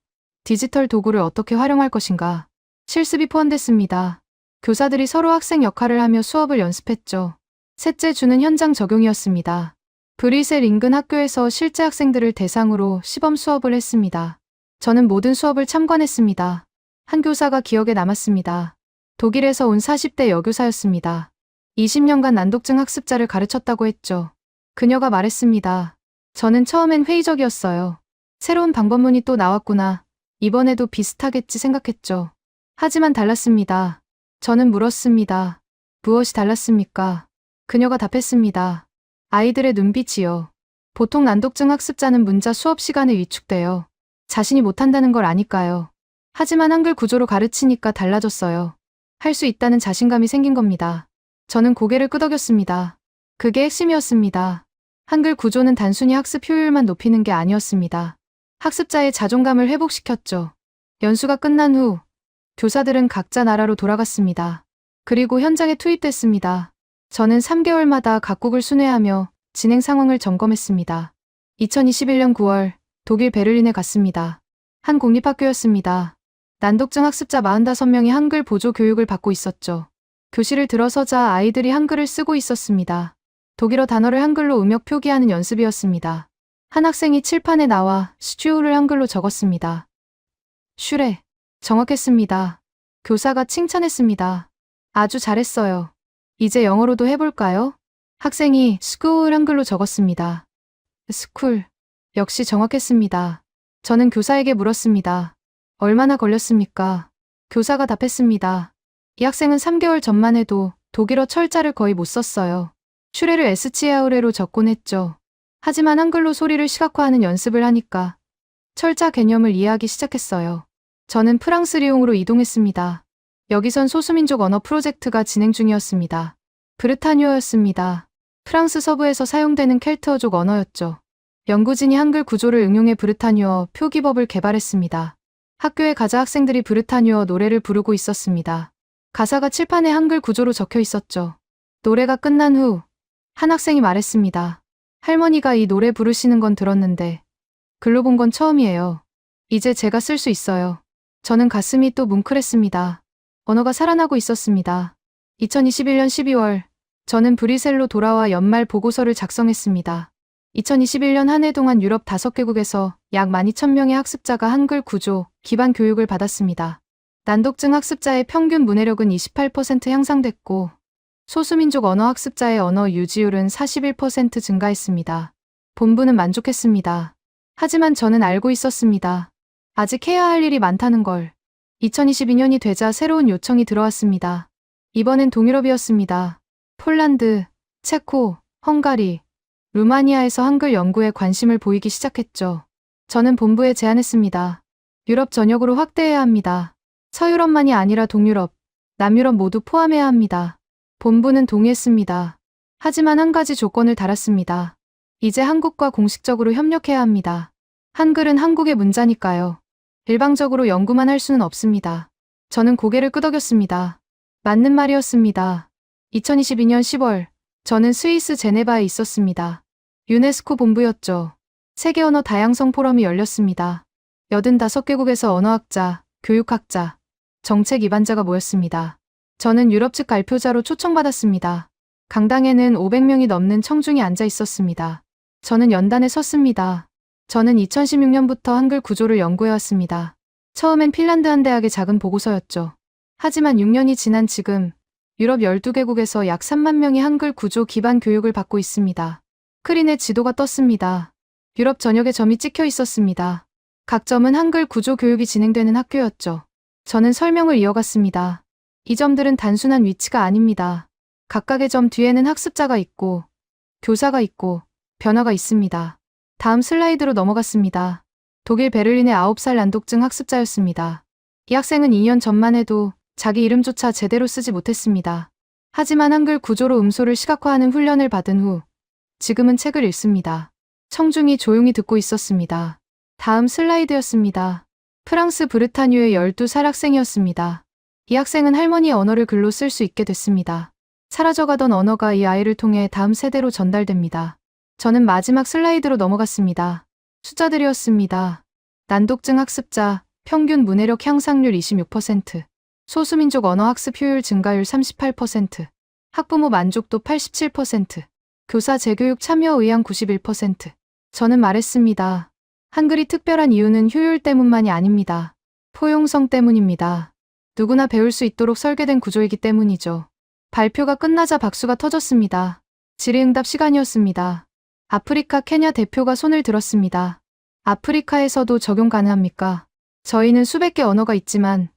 S2: 디지털 도구를 어떻게 활용할 것인가. 실습이 포함됐습니다. 교사들이 서로 학생 역할을 하며 수업을 연습했죠. 셋째 주는 현장 적용이었습니다. 브뤼셀 인근 학교에서 실제 학생들을 대상으로 시범 수업을 했습니다. 저는 모든 수업을 참관했습니다. 한 교사가 기억에 남았습니다. 독일에서 온 40대 여교사였습니다. 20년간 난독증 학습자를 가르쳤다고 했죠. 그녀가 말했습니다. 저는 처음엔 회의적이었어요. 새로운 방법론이 또 나왔구나. 이번에도 비슷하겠지 생각했죠. 하지만 달랐습니다. 저는 물었습니다. 무엇이 달랐습니까? 그녀가 답했습니다. 아이들의 눈빛이요. 보통 난독증 학습자는 문자 수업 시간에 위축돼요. 자신이 못한다는 걸 아니까요. 하지만 한글 구조로 가르치니까 달라졌어요. 할 수 있다는 자신감이 생긴 겁니다. 저는 고개를 끄덕였습니다. 그게 핵심이었습니다. 한글 구조는 단순히 학습 효율만 높이는 게 아니었습니다. 학습자의 자존감을 회복시켰죠. 연수가 끝난 후 교사들은 각자 나라로 돌아갔습니다. 그리고 현장에 투입됐습니다. 저는 3개월마다 각국을 순회하며 진행 상황을 점검했습니다. 2021년 9월 독일 베를린에 갔습니다. 한 공립학교였습니다. 난독증 학습자 45명이 한글 보조 교육을 받고 있었죠. 교실을 들어서자 아이들이 한글을 쓰고 있었습니다. 독일어 단어를 한글로 음역 표기하는 연습이었습니다. 한 학생이 칠판에 나와 슈를 한글로 적었습니다. 슈레. 정확했습니다. 교사가 칭찬했습니다. 아주 잘했어요. 이제 영어로도 해볼까요? 학생이 스쿨 한글로 적었습니다. 스쿨. 역시 정확했습니다. 저는 교사에게 물었습니다. 얼마나 걸렸습니까? 교사가 답했습니다. 이 학생은 3개월 전만 해도 독일어 철자를 거의 못 썼어요. 슈레를 에스치아우레로 적곤 했죠. 하지만 한글로 소리를 시각화하는 연습을 하니까 철자 개념을 이해하기 시작했어요. 저는 프랑스 리옹으로 이동했습니다. 여기선 소수민족 언어 프로젝트가 진행 중이었습니다. 브르타뉴어였습니다. 프랑스 서부에서 사용되는 켈트어족 언어였죠. 연구진이 한글 구조를 응용해 브르타뉴어 표기법을 개발했습니다. 학교에 가자 학생들이 브르타뉴어 노래를 부르고 있었습니다. 가사가 칠판에 한글 구조로 적혀 있었죠. 노래가 끝난 후 한 학생이 말했습니다. 할머니가 이 노래 부르시는 건 들었는데 글로 본 건 처음이에요. 이제 제가 쓸 수 있어요. 저는 가슴이 또 뭉클했습니다. 언어가 살아나고 있었습니다. 2021년 12월 저는 브뤼셀로 돌아와 연말 보고서를 작성했습니다. 2021년 한 해 동안 유럽 5개국에서 약 12,000명의 학습자가 한글 구조 기반 교육을 받았습니다. 난독증 학습자의 평균 문해력은 28% 향상됐고 소수민족 언어 학습자의 언어 유지율은 41% 증가했습니다. 본부는 만족했습니다. 하지만 저는 알고 있었습니다. 아직 해야 할 일이 많다는 걸. 2022년이 되자 새로운 요청이 들어왔습니다. 이번엔 동유럽이었습니다. 폴란드, 체코, 헝가리, 루마니아에서 한글 연구에 관심을 보이기 시작했죠. 저는 본부에 제안했습니다. 유럽 전역으로 확대해야 합니다. 서유럽만이 아니라 동유럽, 남유럽 모두 포함해야 합니다. 본부는 동의했습니다. 하지만 한 가지 조건을 달았습니다. 이제 한국과 공식적으로 협력해야 합니다. 한글은 한국의 문자니까요. 일방적으로 연구만 할 수는 없습니다. 저는 고개를 끄덕였습니다. 맞는 말이었습니다. 2022년 10월, 저는 스위스 제네바에 있었습니다. 유네스코 본부였죠. 세계 언어 다양성 포럼이 열렸습니다. 85개국에서 언어학자, 교육학자, 정책 입안자가 모였습니다. 저는 유럽 측 발표자로 초청받았습니다. 강당에는 500명이 넘는 청중이 앉아 있었습니다. 저는 연단에 섰습니다. 저는 2016년부터 한글 구조를 연구해왔습니다. 처음엔 핀란드 한 대학의 작은 보고서였죠. 하지만 6년이 지난 지금 유럽 12개국에서 약 3만 명이 한글 구조 기반 교육을 받고 있습니다. 스크린에 지도가 떴습니다. 유럽 전역에 점이 찍혀 있었습니다. 각 점은 한글 구조 교육이 진행되는 학교였죠. 저는 설명을 이어갔습니다. 이 점들은 단순한 위치가 아닙니다. 각각의 점 뒤에는 학습자가 있고 교사가 있고 변화가 있습니다. 다음 슬라이드로 넘어갔습니다. 독일 베를린의 9살 난독증 학습자였습니다. 이 학생은 2년 전만 해도 자기 이름조차 제대로 쓰지 못했습니다. 하지만 한글 구조로 음소를 시각화하는 훈련을 받은 후 지금은 책을 읽습니다. 청중이 조용히 듣고 있었습니다. 다음 슬라이드였습니다. 프랑스 브르타뉴의 12살 학생이었습니다. 이 학생은 할머니의 언어를 글로 쓸 수 있게 됐습니다. 사라져가던 언어가 이 아이를 통해 다음 세대로 전달됩니다. 저는 마지막 슬라이드로 넘어갔습니다. 숫자들이었습니다. 난독증 학습자, 평균 문해력 향상률 26%, 소수민족 언어 학습 효율 증가율 38%, 학부모 만족도 87%. 교사 재교육 참여 의향 91%. 저는 말했습니다. 한글이 특별한 이유는 효율 때문만이 아닙니다. 포용성 때문입니다. 누구나 배울 수 있도록 설계된 구조이기 때문이죠. 발표가 끝나자 박수가 터졌습니다. 질의응답 시간이었습니다. 아프리카 케냐 대표가 손을 들었습니다. 아프리카에서도 적용 가능합니까? 저희는 수백 개 언어가 있지만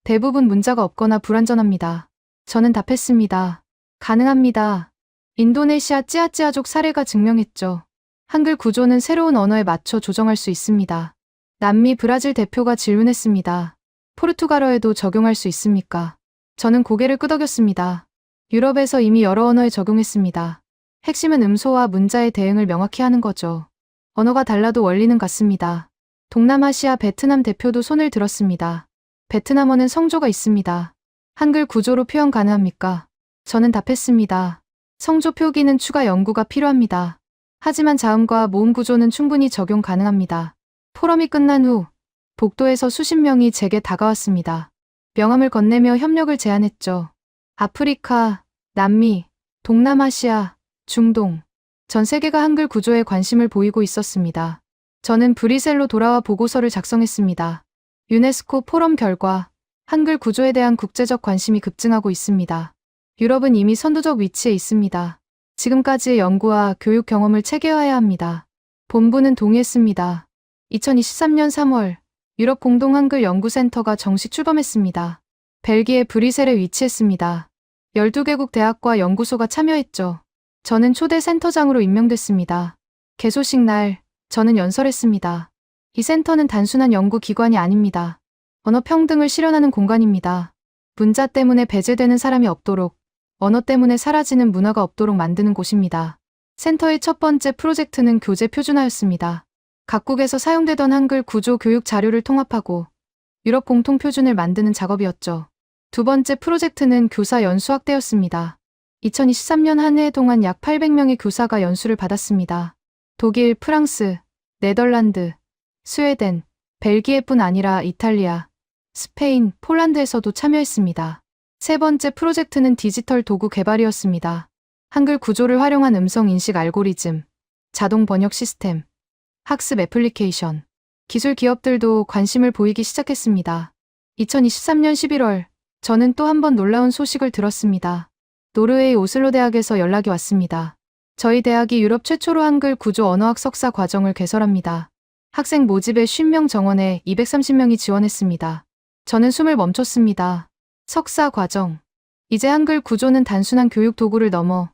S2: 대부분 문자가 없거나 불완전합니다. 저는 답했습니다. 가능합니다. 인도네시아 찌아찌아족 사례가 증명했죠. 한글 구조는 새로운 언어에 맞춰 조정할 수 있습니다. 남미 브라질 대표가 질문했습니다. 포르투갈어에도 적용할 수 있습니까? 저는 고개를 끄덕였습니다. 유럽에서 이미 여러 언어에 적용했습니다. 핵심은 음소와 문자의 대응을 명확히 하는 거죠. 언어가 달라도 원리는 같습니다. 동남아시아 베트남 대표도 손을 들었습니다. 베트남어는 성조가 있습니다. 한글 구조로 표현 가능합니까? 저는 답했습니다. 성조 표기는 추가 연구가 필요합니다. 하지만 자음과 모음 구조는 충분히 적용 가능합니다. 포럼이 끝난 후 복도에서 수십 명이 제게 다가왔습니다. 명함을 건네며 협력을 제안했죠. 아프리카, 남미, 동남아시아, 중동, 전 세계가 한글 구조에 관심을 보이고 있었습니다. 저는 브뤼셀로 돌아와 보고서를 작성했습니다. 유네스코 포럼 결과 한글 구조에 대한 국제적 관심이 급증하고 있습니다. 유럽은 이미 선두적 위치에 있습니다. 지금까지의 연구와 교육 경험을 체계화해야 합니다. 본부는 동의했습니다. 2023년 3월 유럽 공동 한글 연구센터가 정식 출범했습니다. 벨기에 브뤼셀에 위치했습니다. 12개국 대학과 연구소가 참여했죠. 저는 초대 센터장으로 임명됐습니다. 개소식 날 저는 연설했습니다. 이 센터는 단순한 연구기관이 아닙니다. 언어 평등을 실현하는 공간입니다. 문자 때문에 배제되는 사람이 없도록, 언어 때문에 사라지는 문화가 없도록 만드는 곳입니다. 센터의 첫 번째 프로젝트는 교재 표준화였습니다. 각국에서 사용되던 한글 구조 교육 자료를 통합하고 유럽 공통 표준을 만드는 작업이었죠. 두 번째 프로젝트는 교사 연수 확대였습니다. 2023년 한 해 동안 약 800명의 교사가 연수를 받았습니다. 독일, 프랑스, 네덜란드, 스웨덴, 벨기에뿐 아니라 이탈리아, 스페인, 폴란드에서도 참여했습니다. 세 번째 프로젝트는 디지털 도구 개발이었습니다. 한글 구조를 활용한 음성 인식 알고리즘, 자동 번역 시스템, 학습 애플리케이션, 기술 기업들도 관심을 보이기 시작했습니다. 2023년 11월, 저는 또 한 번 놀라운 소식을 들었습니다. 노르웨이 오슬로 대학에서 연락이 왔습니다. 저희 대학이 유럽 최초로 한글 구조 언어학 석사 과정을 개설합니다. 학생 모집에 50명 정원에 230명이 지원했습니다. 저는 숨을 멈췄습니다. 석사 과정. 이제 한글 구조는 단순한 교육 도구를 넘어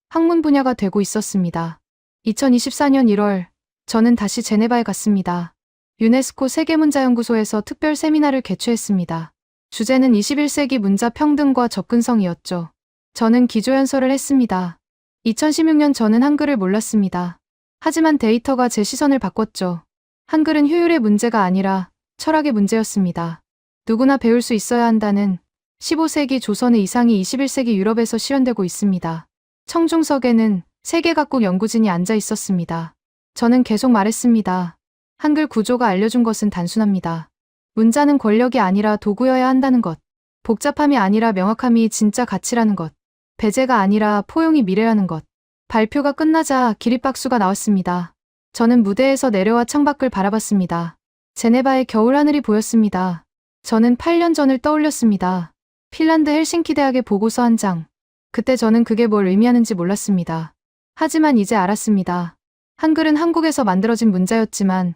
S2: 학문 분야가 되고 있었습니다. 2024년 1월, 저는 다시 제네바에 갔습니다. 유네스코 세계문자연구소에서 특별 세미나를 개최했습니다. 주제는 21세기 문자 평등과 접근성이었죠. 저는 기조연설을 했습니다. 2016년 저는 한글을 몰랐습니다. 하지만 데이터가 제 시선을 바꿨죠. 한글은 효율의 문제가 아니라 철학의 문제였습니다. 누구나 배울 수 있어야 한다는 15세기 조선의 이상이 21세기 유럽에서 실현되고 있습니다. 청중석에는 세계 각국 연구진이 앉아 있었습니다. 저는 계속 말했습니다. 한글 구조가 알려준 것은 단순합니다. 문자는 권력이 아니라 도구여야 한다는 것. 복잡함이 아니라 명확함이 진짜 가치라는 것. 배제가 아니라 포용이 미래라는 것. 발표가 끝나자 기립박수가 나왔습니다. 저는 무대에서 내려와 창밖을 바라봤습니다. 제네바의 겨울하늘이 보였습니다. 저는 8년 전을 떠올렸습니다. 핀란드 헬싱키 대학의 보고서 한 장. 그때 저는 그게 뭘 의미하는지 몰랐습니다. 하지만 이제 알았습니다. 한글은 한국에서 만들어진 문자였지만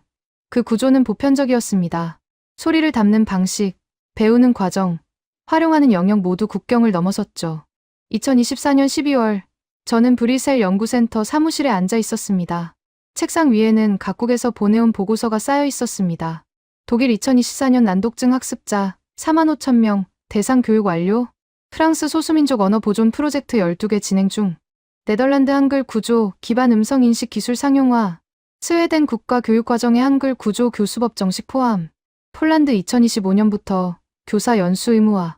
S2: 그 구조는 보편적이었습니다. 소리를 담는 방식, 배우는 과정, 활용하는 영역 모두 국경을 넘어섰죠. 2024년 12월, 저는 브뤼셀 연구센터 사무실에 앉아 있었습니다. 책상 위에는 각국에서 보내온 보고서가 쌓여 있었습니다. 독일 2024년 난독증 학습자 45,000명, 대상 교육 완료. 프랑스 소수민족 언어 보존 프로젝트 12개 진행 중. 네덜란드 한글 구조, 기반 음성 인식 기술 상용화. 스웨덴 국가교육과정의 한글 구조 교수법 정식 포함. 폴란드 2025년부터 교사 연수 의무화.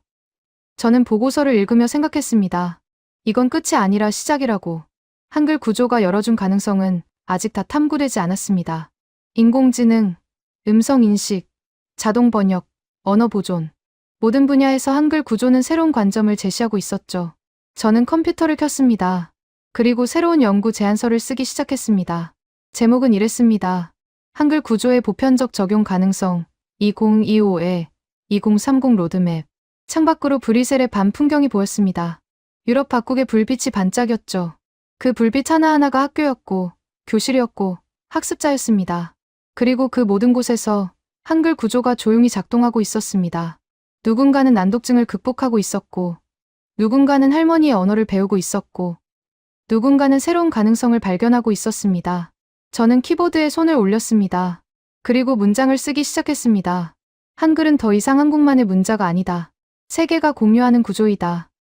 S2: 저는 보고서를 읽으며 생각했습니다. 이건 끝이 아니라 시작이라고. 한글 구조가 열어준 가능성은 아직 다 탐구되지 않았습니다. 인공지능, 음성 인식, 자동 번역, 언어 보존. 모든 분야에서 한글 구조는 새로운 관점을 제시하고 있었죠. 저는 컴퓨터를 켰습니다. 그리고 새로운 연구 제안서를 쓰기 시작했습니다. 제목은 이랬습니다. 한글 구조의 보편적 적용 가능성 2025에 2030 로드맵. 창밖으로 브뤼셀의 밤 풍경이 보였습니다. 유럽 각국의 불빛이 반짝였죠. 그 불빛 하나하나가 학교였고, 교실이었고, 학습자였습니다. 그리고 그 모든 곳에서 한글 구조가 조용히 작동하고 있었습니다. 누군가는 난독증을 극복하고 있었고, 누군가는 할머니의 언어를 배우고 있었고, 누군가는 새로운 가능성을 발견하고 있었습니다. 저는 키보드에 손을 올렸습니다. 그리고 문장을 쓰기 시작했습니다. 한글은 더 이상 한국만의 문자가 아니다. 세계가 공유하는 구조이다.